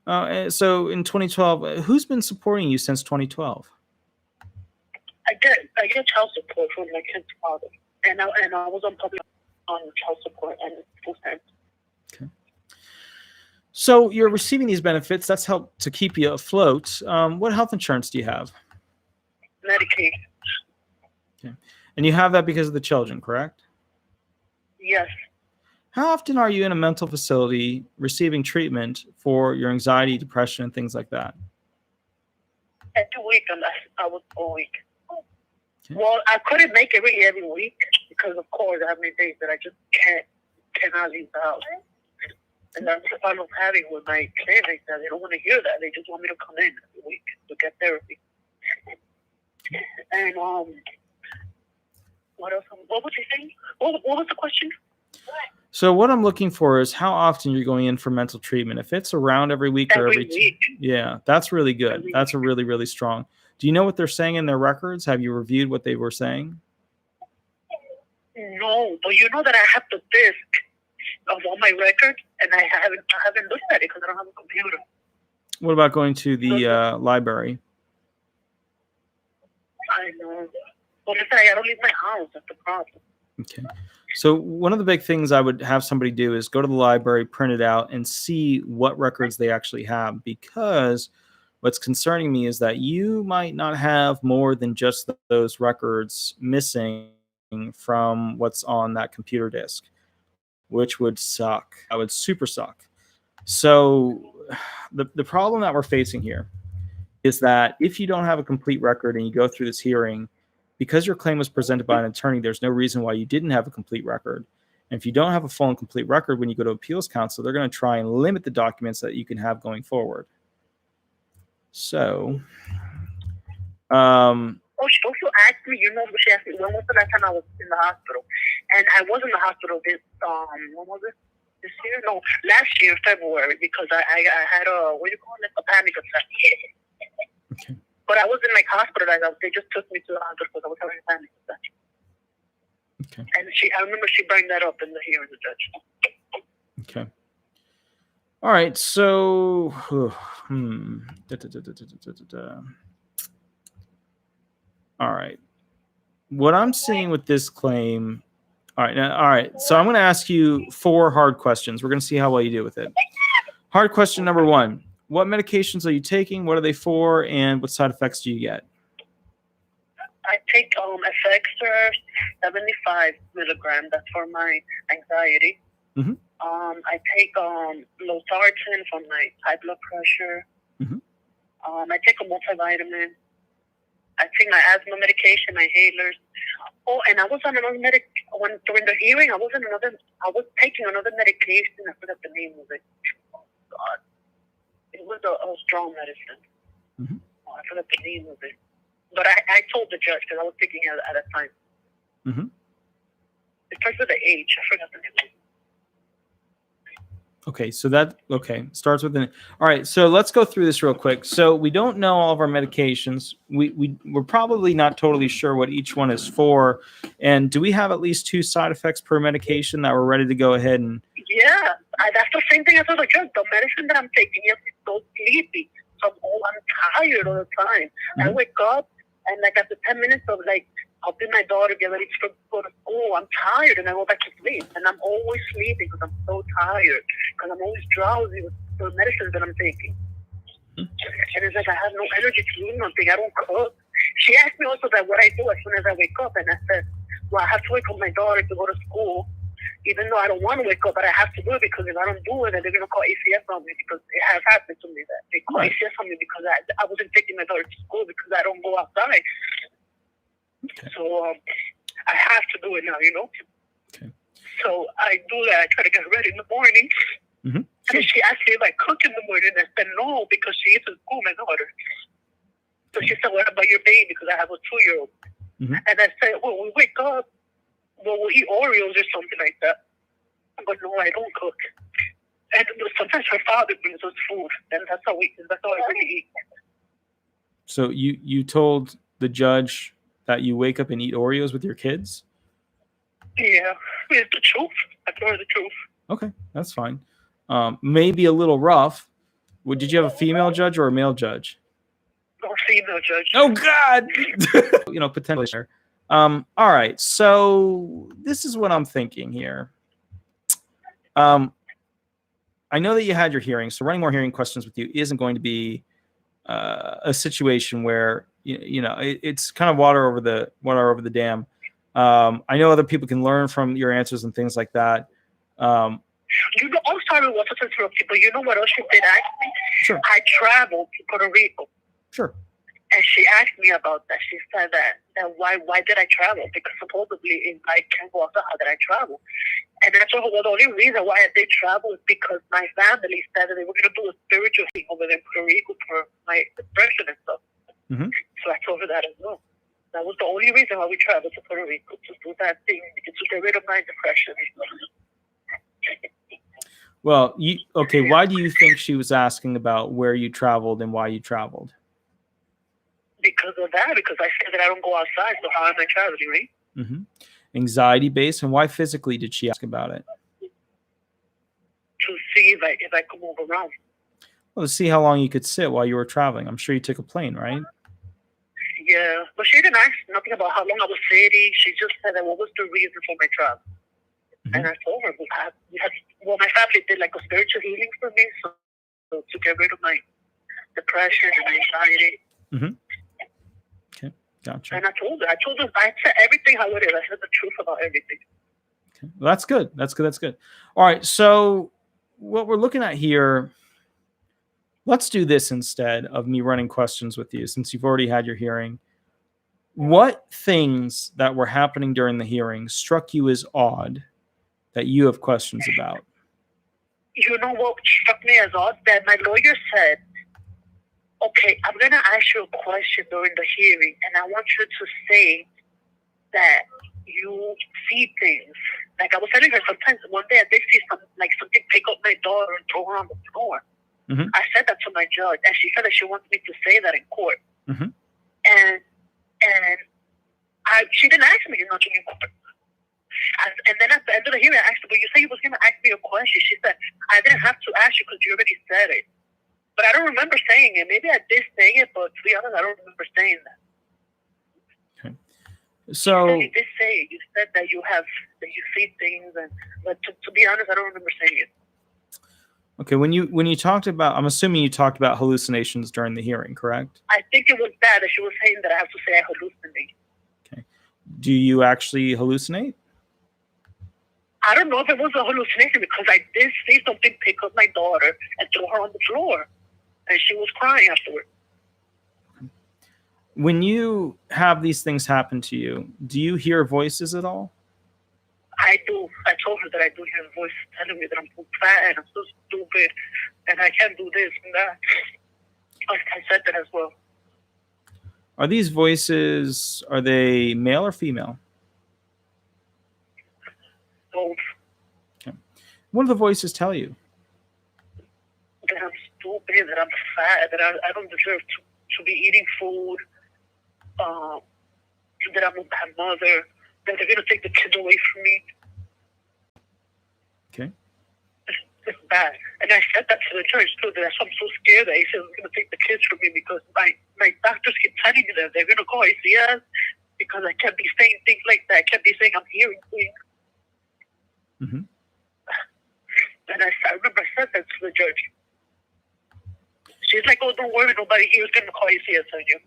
Okay. So in 2012, who's been supporting you since 2012? I get child support from my kid's father, and I was on child support and full time. Okay. So you're receiving these benefits. That's helped to keep you afloat. What health insurance do you have? Medicaid. Okay. And you have that because of the children, correct? Yes. How often are you in a mental facility receiving treatment for your anxiety, depression, and things like that? Every week, and I was all week. Okay. Well, I couldn't make it really every week because, of course, I have many days that I just cannot leave the house. And that's the problem I'm having with my clinic, that they don't want to hear that. They just want me to come in every week to get therapy. And what else? What was you saying? What was the question? So what I'm looking for is how often you're going in for mental treatment. If it's around every week or every week. Yeah, that's really good. That's a really, really strong. Do you know what they're saying in their records? Have you reviewed what they were saying? No, but you know that I have the disc of all my records, and I haven't looked at it because I don't have a computer. What about going to the library? I know. But if I don't leave my house, that's the problem. Okay. So one of the big things I would have somebody do is go to the library, print it out, and see what records they actually have. Because what's concerning me is that you might not have more than just those records missing from what's on that computer disk, which would suck. That would super suck. So the problem that we're facing here is that if you don't have a complete record and you go through this hearing, because your claim was presented by an attorney, there's no reason why you didn't have a complete record. And if you don't have a full and complete record when you go to appeals counsel, they're going to try and limit the documents that you can have going forward. So, she also asked me, she asked me, when was the last time I was in the hospital? And I was in the hospital when was it? This year? No, last year, February, because I had a panic attack. Okay. But I wasn't hospitalized. They just took me to the hospital because I was having a panic attack. Okay. And I remember she brought that up in the hearing, the judge. Okay. All right. So, all right. What I'm seeing with this claim, All right. Now, all right. So I'm going to ask you 4 hard questions. We're going to see how well you do with it. Hard question number 1. What medications are you taking? What are they for? And what side effects do you get? I take Effexor 75 milligrams. That's for my anxiety. Mm-hmm. I take losartan for my high blood pressure. Mm-hmm. I take a multivitamin. I take my asthma medication, my inhalers. Oh, and I was on another during the hearing. I was taking another medication. I forgot the name of it. Oh God, it was a strong medicine. Mm-hmm. Oh, I forgot the name of it. But I told the judge because I was taking it at a time. Mm-hmm. It starts with an H. I forgot the name of it. Okay, so starts with an. All right, so let's go through this real quick. So we don't know all of our medications. We're probably not totally sure what each one is for. And do we have at least 2 side effects per medication that we're ready to go ahead and? Yeah, that's the same thing I told the judge. The medicine that I'm taking is so sleepy. So I'm tired all the time. Mm-hmm. I wake up and like after 10 minutes of like helping my daughter get ready to go to school, I'm tired and I go back to sleep. And I'm always sleeping because I'm so tired. Because I'm always drowsy with the medicines that I'm taking. Mm-hmm. And it's like I have no energy to do nothing. I don't cook. She asked me also that what I do as soon as I wake up. And I said, well, I have to wake up my daughter to go to school. Even though I don't want to wake up, but I have to do it because if I don't do it, then they're going to call ACS on me because it has happened to me that they call ACS on me because I wasn't taking my daughter to school because I don't go outside. Okay. So I have to do it now, you know? Okay. So I do that. I try to get ready in the morning. Mm-hmm. And she asked me if I cook in the morning. I said no because she eats at school, my daughter. So she said, what about your baby? Because I have a 2-year-old. Mm-hmm. And I said, well, we wake up. Well, we'll eat Oreos or something like that. But no, I don't cook. And sometimes her father brings us food, and that's how I really eat. So you told the judge that you wake up and eat Oreos with your kids? Yeah, it's the truth. I told her the truth. Okay, that's fine. Maybe a little rough. Did you have a female judge or a male judge? No, female judge. Oh God! Potentially. All right, so this is what I'm thinking here. I know that you had your hearing, so running more hearing questions with you isn't going to be a situation where it's kind of water over the dam. I know other people can learn from your answers and things like that. I'm sorry, Walter, to interrupt you, but you know what else she did ask me? Sure. I traveled to Puerto Rico. Sure. And she asked me about that. She said that why did I travel? Because supposedly if I can't go outside, how did I travel? And I told her, well, the only reason why I did travel is because my family said that they were going to do a spiritual thing over there in Puerto Rico for my depression and stuff. Mm-hmm. So I told her that as well. That was the only reason why we traveled to Puerto Rico, to do that thing, to get rid of my depression. Well, why do you think she was asking about where you traveled and why you traveled? Because of that, because I said that I don't go outside, so how am I traveling, right? Mm-hmm. Anxiety based, and why physically did she ask about it? To see if I could move around. Well, to see how long you could sit while you were traveling. I'm sure you took a plane, right? Yeah, but she didn't ask nothing about how long I was sitting. She just said that what was the reason for my travel. Mm-hmm. And I told her, my family did like a spiritual healing for me, so to get rid of my depression and anxiety. Mm-hmm. Okay, gotcha. And I told her, I said everything how it is. I said the truth about everything. Okay, well, that's good. That's good. All right, so what we're looking at here, let's do this instead of me running questions with you, since you've already had your hearing. What things that were happening during the hearing struck you as odd that you have questions about? You know what struck me as odd? That my lawyer said, okay, I'm going to ask you a question during the hearing, and I want you to say that you see things. Like I was telling her, sometimes one day I did see something pick up my daughter and throw her on the floor. Mm-hmm. I said that to my judge, and she said that she wants me to say that in court. Mm-hmm. And she didn't ask me nothing in court. And then at the end of the hearing, I asked her, but you said you was going to ask me a question. She said, I didn't have to ask you because you already said it. But I don't remember saying it. Maybe I did say it, but to be honest, I don't remember saying that. Okay. So You did say it. You said that you see things, but to be honest, I don't remember saying it. okay, when you talked about, I'm assuming you talked about hallucinations during the hearing, correct? I think it was that she was saying that I have to say I hallucinate. Okay. Do you actually hallucinate? I don't know if it was a hallucination because I did see something pick up my daughter and throw her on the floor, and she was crying afterward. When you have these things happen to you, do you hear voices at all? I do. I told her that I do hear a voice telling me that I'm so fat and I'm so stupid and I can't do this and that. I said that as well. Are these voices, are they male or female? Both. Okay. What do the voices tell you? That I'm stupid, that I'm fat, that I don't deserve to be eating food, that I'm a bad mother, that they're going to take the kids away from me. Okay. It's bad. And I said that to the judge too, that I'm so scared that he said he's going to take the kids from me because my doctors keep telling me that they're going to call ACS because I can't be saying things like that. I can't be saying I'm hearing things. Mm-hmm. And I remember I said that to the judge. She's like, oh, don't worry, nobody here is going to call ACS on you.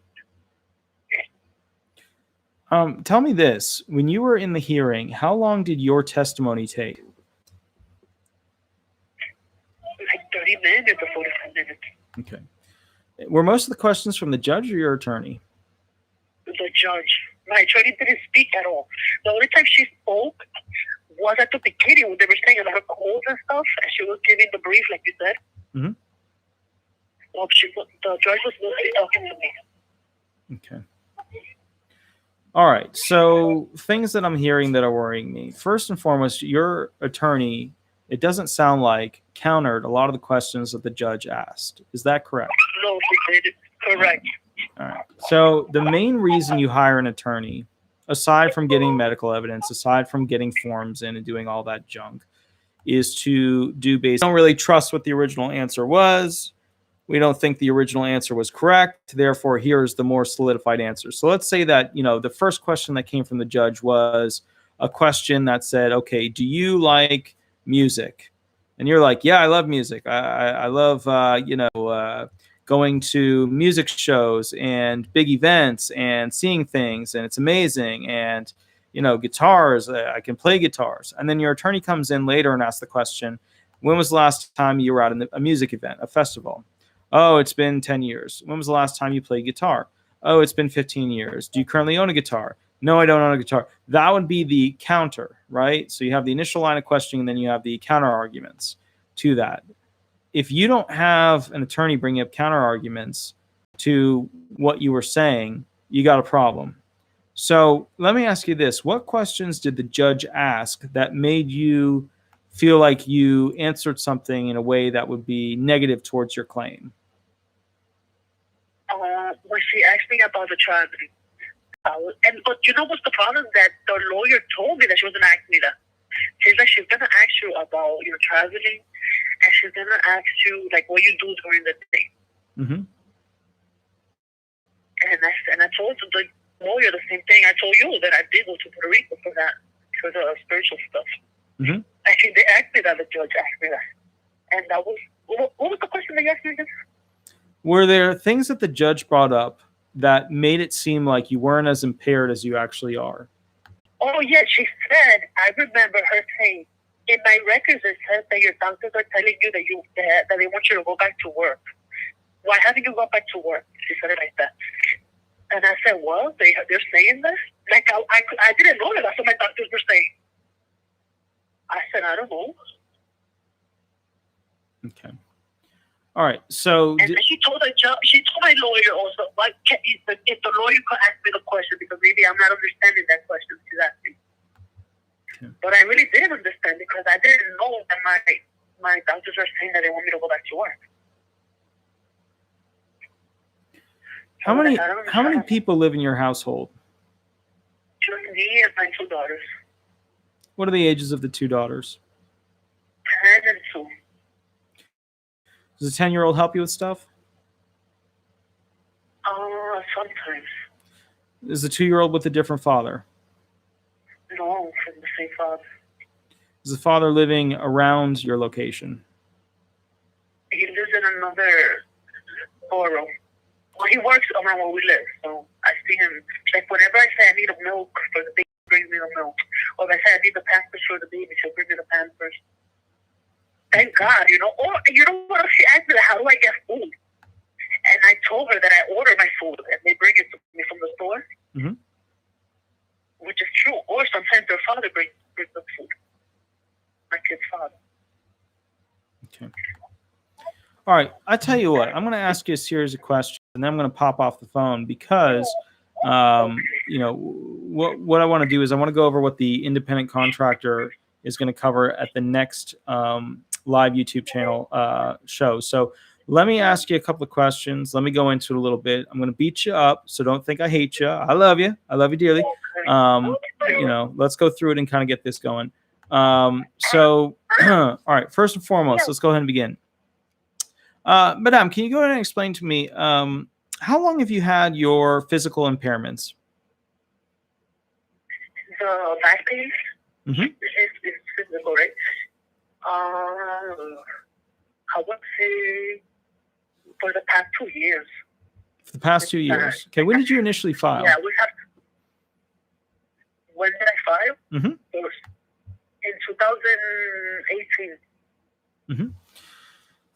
Tell me this. When you were in the hearing, how long did your testimony take? Like 30 minutes or 45 minutes. Okay. Were most of the questions from the judge or your attorney? The judge. My attorney didn't speak at all. The only time she spoke was at the beginning when they were saying a lot of codes and stuff, and she was giving the brief, like you said. Mm-hmm. Well, the judge was mostly talking to me. Okay. All right. So things that I'm hearing that are worrying me. First and foremost, your attorney, it doesn't sound like, countered a lot of the questions that the judge asked. Is that correct? No, she didn't. Correct. All right. So the main reason you hire an attorney, aside from getting medical evidence, aside from getting forms in and doing all that junk, is to do basic. We don't really trust what the original answer was. We don't think the original answer was correct. Therefore, here's the more solidified answer. So let's say that, the first question that came from the judge was a question that said, okay, do you like music? And you're like, yeah, I love music. I love, going to music shows and big events and seeing things, and it's amazing. And, guitars, I can play guitars. And then your attorney comes in later and asks the question, when was the last time you were at a music event, a festival? Oh, it's been 10 years. When was the last time you played guitar? Oh, it's been 15 years. Do you currently own a guitar? No, I don't own a guitar. That would be the counter, right? So you have the initial line of questioning, and then you have the counter arguments to that. If you don't have an attorney bringing up counter arguments to what you were saying, you got a problem. So let me ask you this. What questions did the judge ask that made you feel like you answered something in a way that would be negative towards your claim? When she asked me about the traveling, but you know what's the problem? That the lawyer told me that she was going to ask me that. She's like, she's going to ask you about your traveling, and she's going to ask you, like, what you do during the day. Mm-hmm. And I told the lawyer the same thing. I told you that I did go to Puerto Rico for that, for the spiritual stuff. Mm-hmm. Actually, they asked me that, the judge asked me that. And that was, what was the question they asked me again? Were there things that the judge brought up that made it seem like you weren't as impaired as you actually are? Oh, yeah, she said, I remember her saying, in my records it says that your doctors are telling you that they want you to go back to work. Why haven't you gone back to work? She said it like that. And I said, well, they're saying this? Like, I didn't know that. That's what my doctors were saying. I said, I don't know. Okay. All right. So and she told my lawyer also, if the lawyer could ask me the question, because maybe I'm not understanding that question she's asking. Okay. But I really didn't understand because I didn't know that my doctors are saying that they want me to go back to work. How many people live in your household? Just me and my two daughters. What are the ages of the two daughters? 10 and 2. Does a 10-year-old help you with stuff? Sometimes. Is the 2-year-old with a different father? No, from the same father. Is the father living around your location? He lives in another borough. Well, he works around where we live, so I see him. Like, whenever I say I need a milk for the baby, he brings me the milk. Or if I say I need the pampers for the baby, she'll bring me the pampers. Thank God, you know. Or, you know what? She asked me, how do I get food? And I told her that I order my food, and they bring it to me from the store. Mm-hmm. Which is true. Or sometimes their father brings them food. My kid's father. Okay. All right. I tell you what, I'm going to ask you a series of questions, and then I'm going to pop off the phone because, you know, what I want to do is I want to go over what the independent contractor is going to cover at the next live YouTube channel show. So let me ask you a couple of questions. Let me go into it a little bit. I'm going to beat you up, so don't think I hate you. I love you. I love you dearly. You know, let's go through it and kind of get this going. So, all right, first and foremost, let's go ahead and begin. Madame, can you go ahead and explain to me, how long have you had your physical impairments? The back pain Mm-hmm. is physical, right? I would say for the past 2 years. For the past 2 years. Okay, when did you initially file? Yeah, we have. When did I file? Mm-hmm. It was in 2018. Mm-hmm.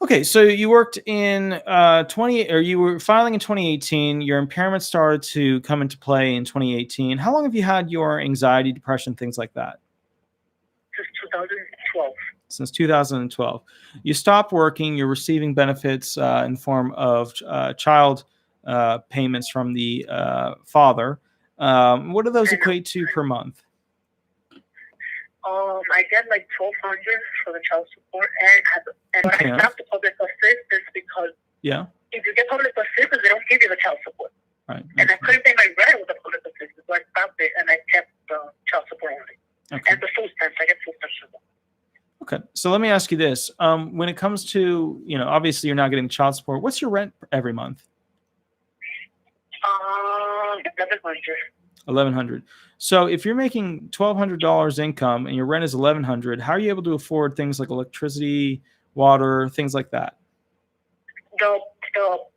Okay, so you worked in you were filing in 2018. Your impairments started to come into play in 2018. How long have you had your anxiety, depression, things like that? Since 2012. Since 2012. You stopped working. You're receiving benefits in the form of child payments from the father. What do those equate to per month? I get like 1,200 for the child support, and Okay. I stopped the public assistance because if you get public assistance, they don't give you the child support. Right. And I couldn't pay my rent with the public assistance, so I stopped it and I kept the child support only. Okay. And the food stamps, I get food stamps as well. Okay, so let me ask you this: when it comes to, you know, obviously you're not getting child support. What's your rent every month? 1,100. 1,100. So if you're making $1,200 income and your rent is 1,100, how are you able to afford things like electricity, water, things like that? The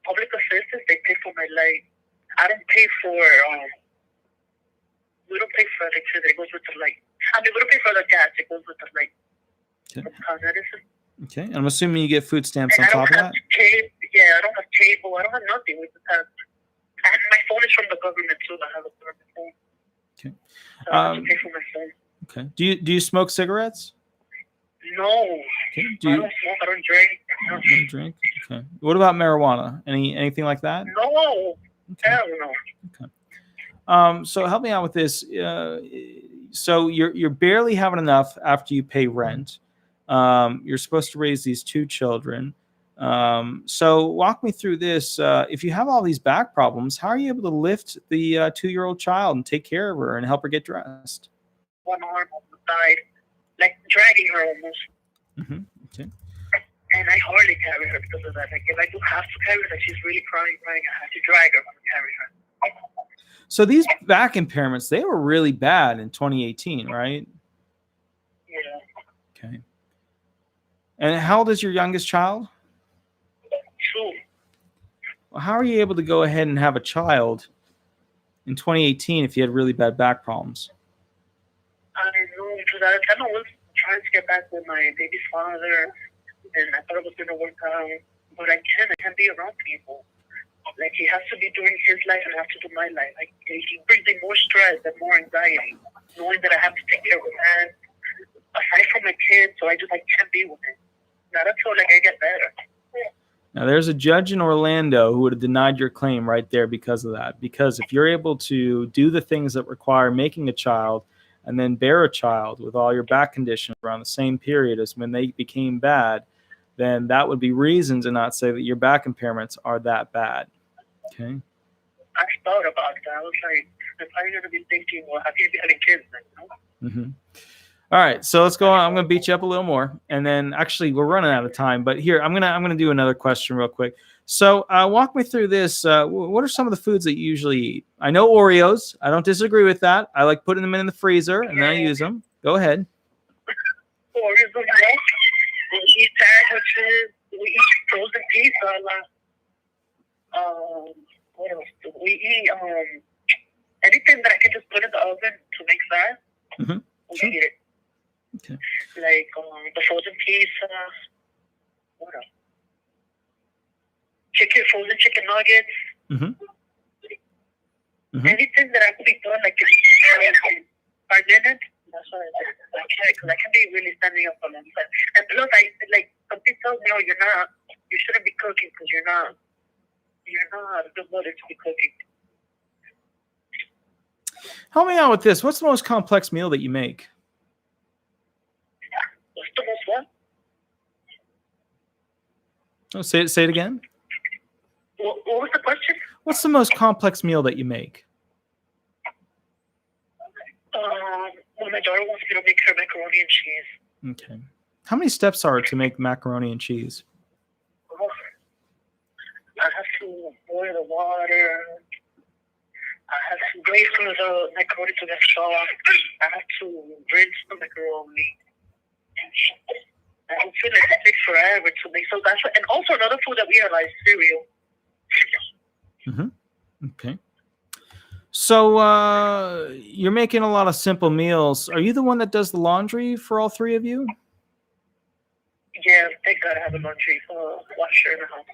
public assistance, they pay for my light. I don't pay for we don't pay for electricity. It goes with the light. I mean, we don't pay for the gas. It goes with the light. Okay. Okay, and I'm assuming you get food stamps on top of that? I don't have cable. I don't have nothing. We just have, and my phone is from the government too. I have a government phone. Okay. So I have to pay for my phone. Okay. Do you smoke cigarettes? No. Okay. I don't smoke. I don't drink. You don't drink? Okay. What about marijuana? Anything like that? No. Okay. Hell no. Okay. So help me out with this. So you're barely having enough after you pay rent. You're supposed to raise these 2 children. So walk me through this. If you have all these back problems, how are you able to lift the 2-year-old child and take care of her and help her get dressed? One arm on the side, like dragging her almost. Mm-hmm. Okay. And I hardly carry her because of that. Like, if I do have to carry her, like, she's really crying, I have to drag her and carry her. So these back impairments, they were really bad in 2018, right? Yeah. Okay. And how old is your youngest child? 2. Well, how are you able to go ahead and have a child in 2018 if you had really bad back problems? I know, because at the time I was trying to get back with my baby's father, and I thought it was going to work out, but I can't be around people. Like, he has to be doing his life and I have to do my life. Like, he brings me more stress and more anxiety, knowing that I have to take care of him, aside from my kids, so I can't be with him. Not until, like, I get better. Now, there's a judge in Orlando who would have denied your claim right there because of that. Because if you're able to do the things that require making a child and then bear a child with all your back conditions around the same period as when they became bad, then that would be reason to not say that your back impairments are that bad. Okay. I thought about that. I was like, if I'm going to be thinking, well, how can you be having kids then? You know? Mm-hmm. All right, so let's go on. I'm going to beat you up a little more, and then actually we're running out of time. But here, I'm gonna do another question real quick. So walk me through this. What are some of the foods that you usually eat? I know Oreos. I don't disagree with that. I like putting them in the freezer and then I use them. Go ahead. Oreos, we eat sandwiches, we eat frozen pizza. What else? We eat anything that I can just put in the oven to make fast. Mm-hmm. We Sure. eat it. Okay. Like the frozen pizza. What else? Frozen chicken nuggets. Mm-hmm. Mm-hmm. Anything that I could be doing like in 5 minutes. That's what I do. I can't, because I can be really standing up for a long time. And plus, something tells me, no, you shouldn't be cooking because you're not a good mother to be cooking. Help me out with this. What's the most complex meal that you make? What's the most what? Oh, say it again. What was the question? What's the most complex meal that you make? When my daughter wants me to make her macaroni and cheese. Okay. How many steps are it to make macaroni and cheese? I have to boil the water. I have to wait for the macaroni to get soft. I have to rinse the macaroni. I don't feel like it takes forever to make. So that's and also another food that we realize cereal. Mm-hmm. Okay. So you're making a lot of simple meals. Are you the one that does the laundry for all three of you? Yeah, thank God I have a laundry washer in the house.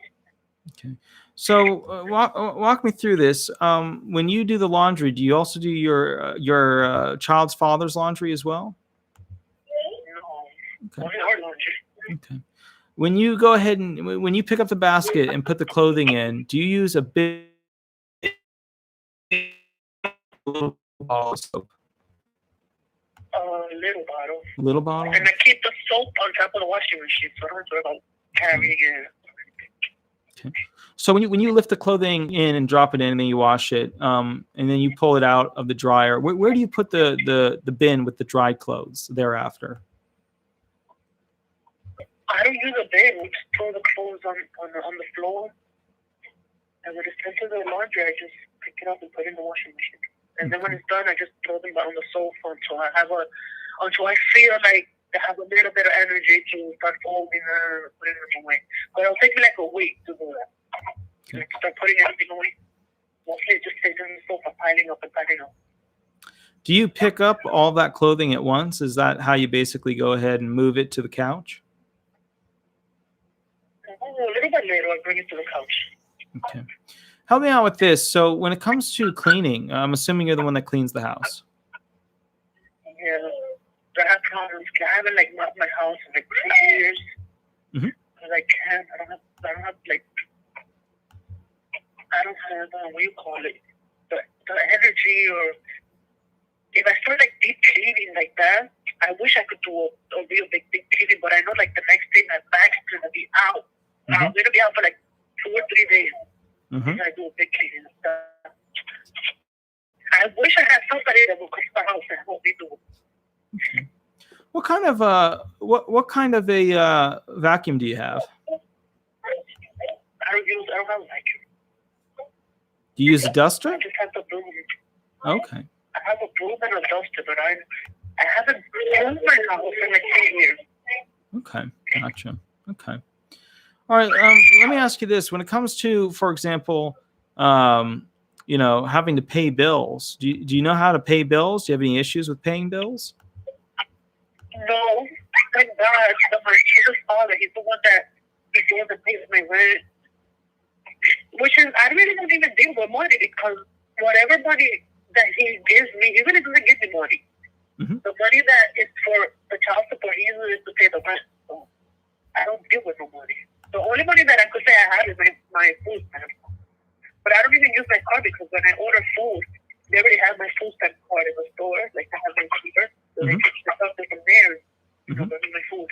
Okay. So walk me through this. When you do the laundry, do you also do your child's father's laundry as well? No, Okay. only our laundry. Okay. When you go ahead and when you pick up the basket and put the clothing in, do you use a big little bottle of soap? Little bottle. Little bottle? And I keep the soap on top of the washing machine, so I don't have to worry about carrying it. Okay. So when you lift the clothing in and drop it in and then you wash it, and then you pull it out of the dryer, where do you put the bin with the dried clothes thereafter? I don't use a bin. We just throw the clothes on the floor. And when it's sent to the laundry, I just pick it up and put it in the washing machine. And then when it's done, I just throw them on the sofa until I feel like I have a little bit of energy to start folding or putting them away. But it'll take me like a week to do that. Okay. Like start putting everything away. Mostly it just stays on the sofa, piling up and piling up. Do you pick up all that clothing at once? Is that how you basically go ahead and move it to the couch? A little bit later, I bring it to the couch. Okay. Help me out with this. So when it comes to cleaning, I'm assuming you're the one that cleans the house. Yeah. I have problems. I haven't mopped my house in 2 years. Mm-hmm. Because I can't. I don't have what do you call it? The energy, or if I start deep cleaning like that, I wish I could do a real big cleaning, but I know the next day my back's gonna be out. Mm-hmm. I'm gonna be out for 2 or 3 days. Mm-hmm. If I do a big cleaning. I wish I had somebody that would come to the house and help me do it. Okay. What kind of a vacuum do you have? I don't have a vacuum. Do you use a duster? I just have the broom. Okay. I have a broom and a duster, but I haven't broomed my house in 10 years. Okay, gotcha. Okay. All right. Let me ask you this: when it comes to, for example, having to pay bills, do you know how to pay bills? Do you have any issues with paying bills? No, thank God. My kid's father, he's the one that pays my rent. Which is, I really don't even deal with money, because whatever money that he gives me, he really doesn't give me money. Mm-hmm. The money that is for the child support, he uses to pay the rent. So I don't deal with no money. The only money that I could say I have is my food stamp. But I don't even use my card, because when I order food, they already have my food stamp card in the store. I have my keeper. So they take the stuff from there, give me my food.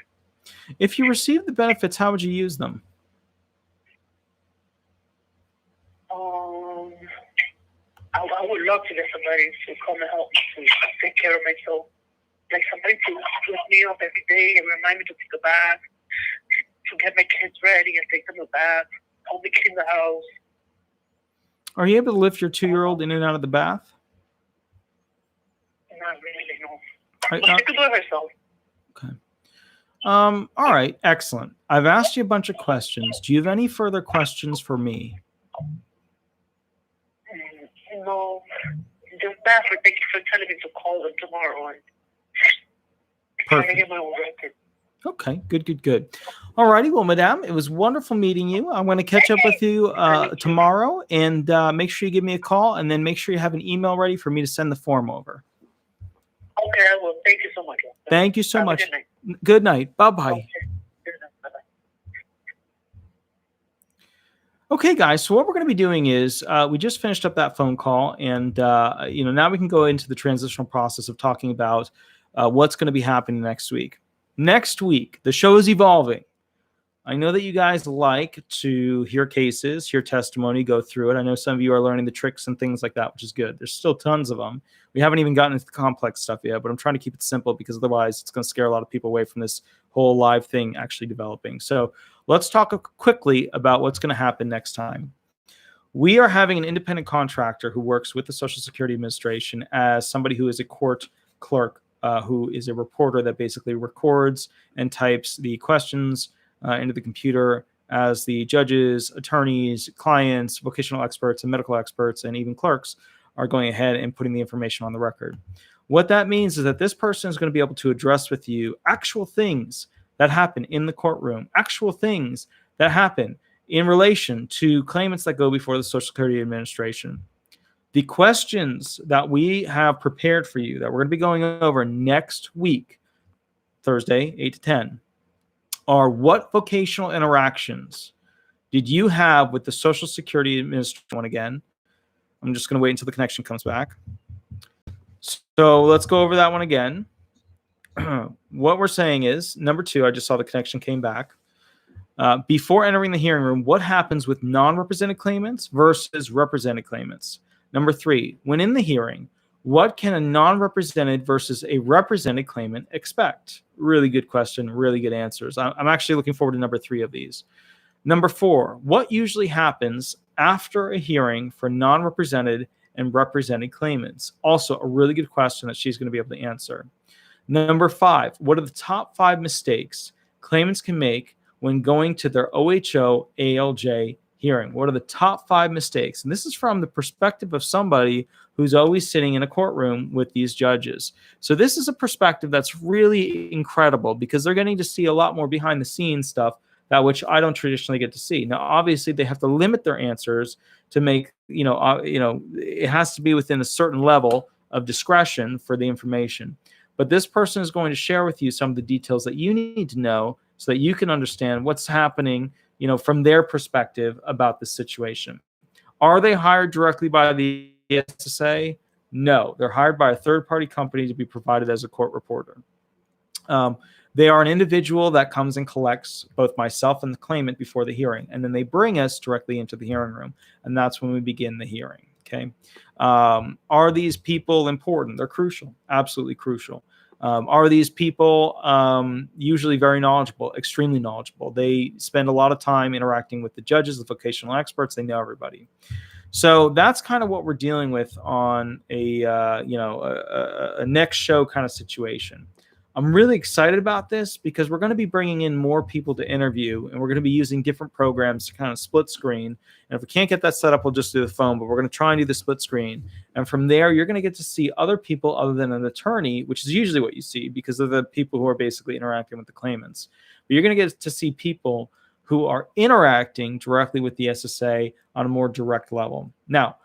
If you receive the benefits, how would you use them? I would love to get somebody to come and help me to take care of myself. Somebody to wake me up every day and remind me to take a bath, to get my kids ready and take them a bath. Help me clean the house. Are you able to lift your 2-year-old in and out of the bath? Not really, no. I- But she could do it herself. Okay. All right, excellent. I've asked you a bunch of questions. Do you have any further questions for me? No. Just that, but thank you for telling me to call them tomorrow and trying to Perfect. get my own record. Okay, good. All righty, well, Madame, it was wonderful meeting you. I'm going to catch up with you tomorrow, and make sure you give me a call, and then make sure you have an email ready for me to send the form over. Okay, I will. Thank you so much. Thank you so Have a much. good night. Good night. Bye-bye. Okay. Good night. Bye-bye. Okay, guys, so what we're going to be doing is we just finished up that phone call, and now we can go into the transitional process of talking about what's going to be happening next week. Next week, the show is evolving. I know that you guys like to hear cases, hear testimony, go through it. I know some of you are learning the tricks and things like that, which is good. There's still tons of them. We haven't even gotten into the complex stuff yet, but I'm trying to keep it simple because otherwise it's going to scare a lot of people away from this whole live thing actually developing. So let's talk quickly about what's going to happen next time. We are having an independent contractor who works with the Social Security Administration as somebody who is a court clerk, who is a reporter that basically records and types the questions into the computer as the judges, attorneys, clients, vocational experts, and medical experts, and even clerks are going ahead and putting the information on the record. What that means is that this person is going to be able to address with you actual things that happen in the courtroom, actual things that happen in relation to claimants that go before the Social Security Administration. The questions that we have prepared for you that we're going to be going over next week, Thursday, 8 to 10, are what vocational interactions did you have with the Social Security Administration? Again, I'm just going to wait until the connection comes back. So let's go over that one again. What we're saying is, number 2, I just saw the connection came back. Before entering the hearing room, what happens with non-represented claimants versus represented claimants? Number 3, when in the hearing, what can a non-represented versus a represented claimant expect? Really good question, really good answers. I'm actually looking forward to number 3 of these. Number 4, what usually happens after a hearing for non-represented and represented claimants? Also a really good question that she's going to be able to answer. Number 5, what are the top 5 mistakes claimants can make when going to their OHO ALJ hearing? What are the top 5 mistakes? And this is from the perspective of somebody who's always sitting in a courtroom with these judges. So this is a perspective that's really incredible because they're getting to see a lot more behind the scenes stuff that which I don't traditionally get to see. Now, obviously, they have to limit their answers to make, it has to be within a certain level of discretion for the information. But this person is going to share with you some of the details that you need to know so that you can understand what's happening, from their perspective about the situation. Are they hired directly by the SSA? No, they're hired by a third-party company to be provided as a court reporter. They are an individual that comes and collects both myself and the claimant before the hearing, and then they bring us directly into the hearing room, and that's when we begin the hearing. Okay. Are these people important? They're crucial, absolutely crucial. Are these people usually very knowledgeable, extremely knowledgeable? They spend a lot of time interacting with the judges, the vocational experts. They know everybody. So that's kind of what we're dealing with on a next show kind of situation. I'm really excited about this because we're going to be bringing in more people to interview, and we're going to be using different programs to kind of split screen. And if we can't get that set up, we'll just do the phone, but we're going to try and do the split screen. And from there, you're going to get to see other people other than an attorney, which is usually what you see because of the people who are basically interacting with the claimants. But you're going to get to see people who are interacting directly with the SSA on a more direct level. Now,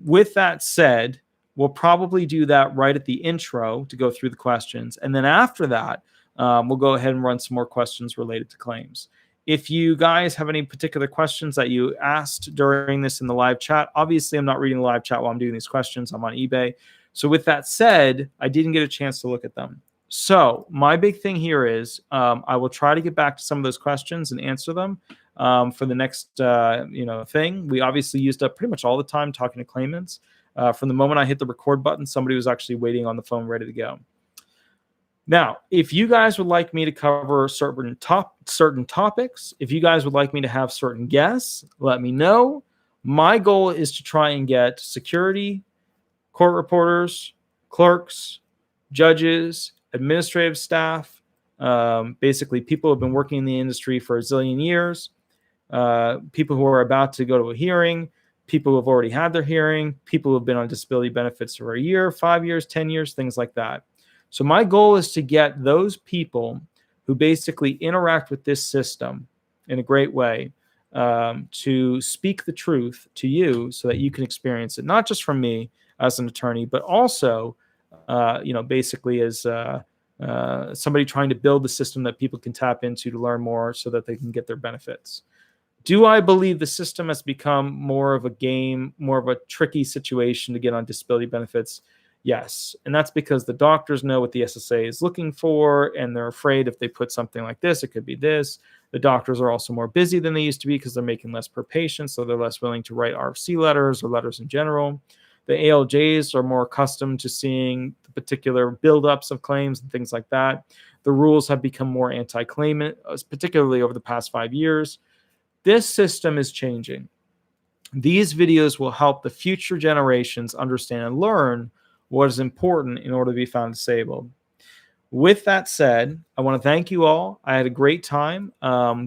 with that said, we'll probably do that right at the intro to go through the questions. And then after that, we'll go ahead and run some more questions related to claims. If you guys have any particular questions that you asked during this in the live chat, obviously I'm not reading the live chat while I'm doing these questions. I'm on eBay. So with that said, I didn't get a chance to look at them. So my big thing here is I will try to get back to some of those questions and answer them for the next thing. We obviously used up pretty much all the time talking to claimants. From the moment I hit the record button, somebody was actually waiting on the phone ready to go. Now, if you guys would like me to cover certain topics, if you guys would like me to have certain guests, let me know. My goal is to try and get security, court reporters, clerks, judges, administrative staff, basically people who have been working in the industry for a zillion years, people who are about to go to a hearing, people who have already had their hearing, people who have been on disability benefits for a year, 5 years, 10 years, things like that. So my goal is to get those people who basically interact with this system in a great way to speak the truth to you so that you can experience it, not just from me as an attorney, but also, basically as somebody trying to build the system that people can tap into to learn more so that they can get their benefits. Do I believe the system has become more of a game, more of a tricky situation to get on disability benefits? Yes. And that's because the doctors know what the SSA is looking for, and they're afraid if they put something like this, it could be this. The doctors are also more busy than they used to be because they're making less per patient, so they're less willing to write RFC letters or letters in general. The ALJs are more accustomed to seeing the particular buildups of claims and things like that. The rules have become more anti-claimant, particularly over the past 5 years. This system is changing. These videos will help the future generations understand and learn what is important in order to be found disabled. With that said, I want to thank you all. I had a great time.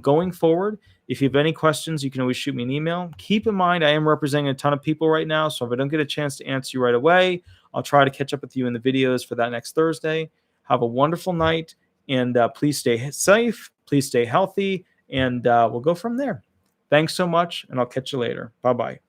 Going forward, if you have any questions, you can always shoot me an email. Keep in mind, I am representing a ton of people right now, so if I don't get a chance to answer you right away, I'll try to catch up with you in the videos for that next Thursday. Have a wonderful night, and please stay safe, please stay healthy, and we'll go from there. Thanks so much, and I'll catch you later. Bye-bye.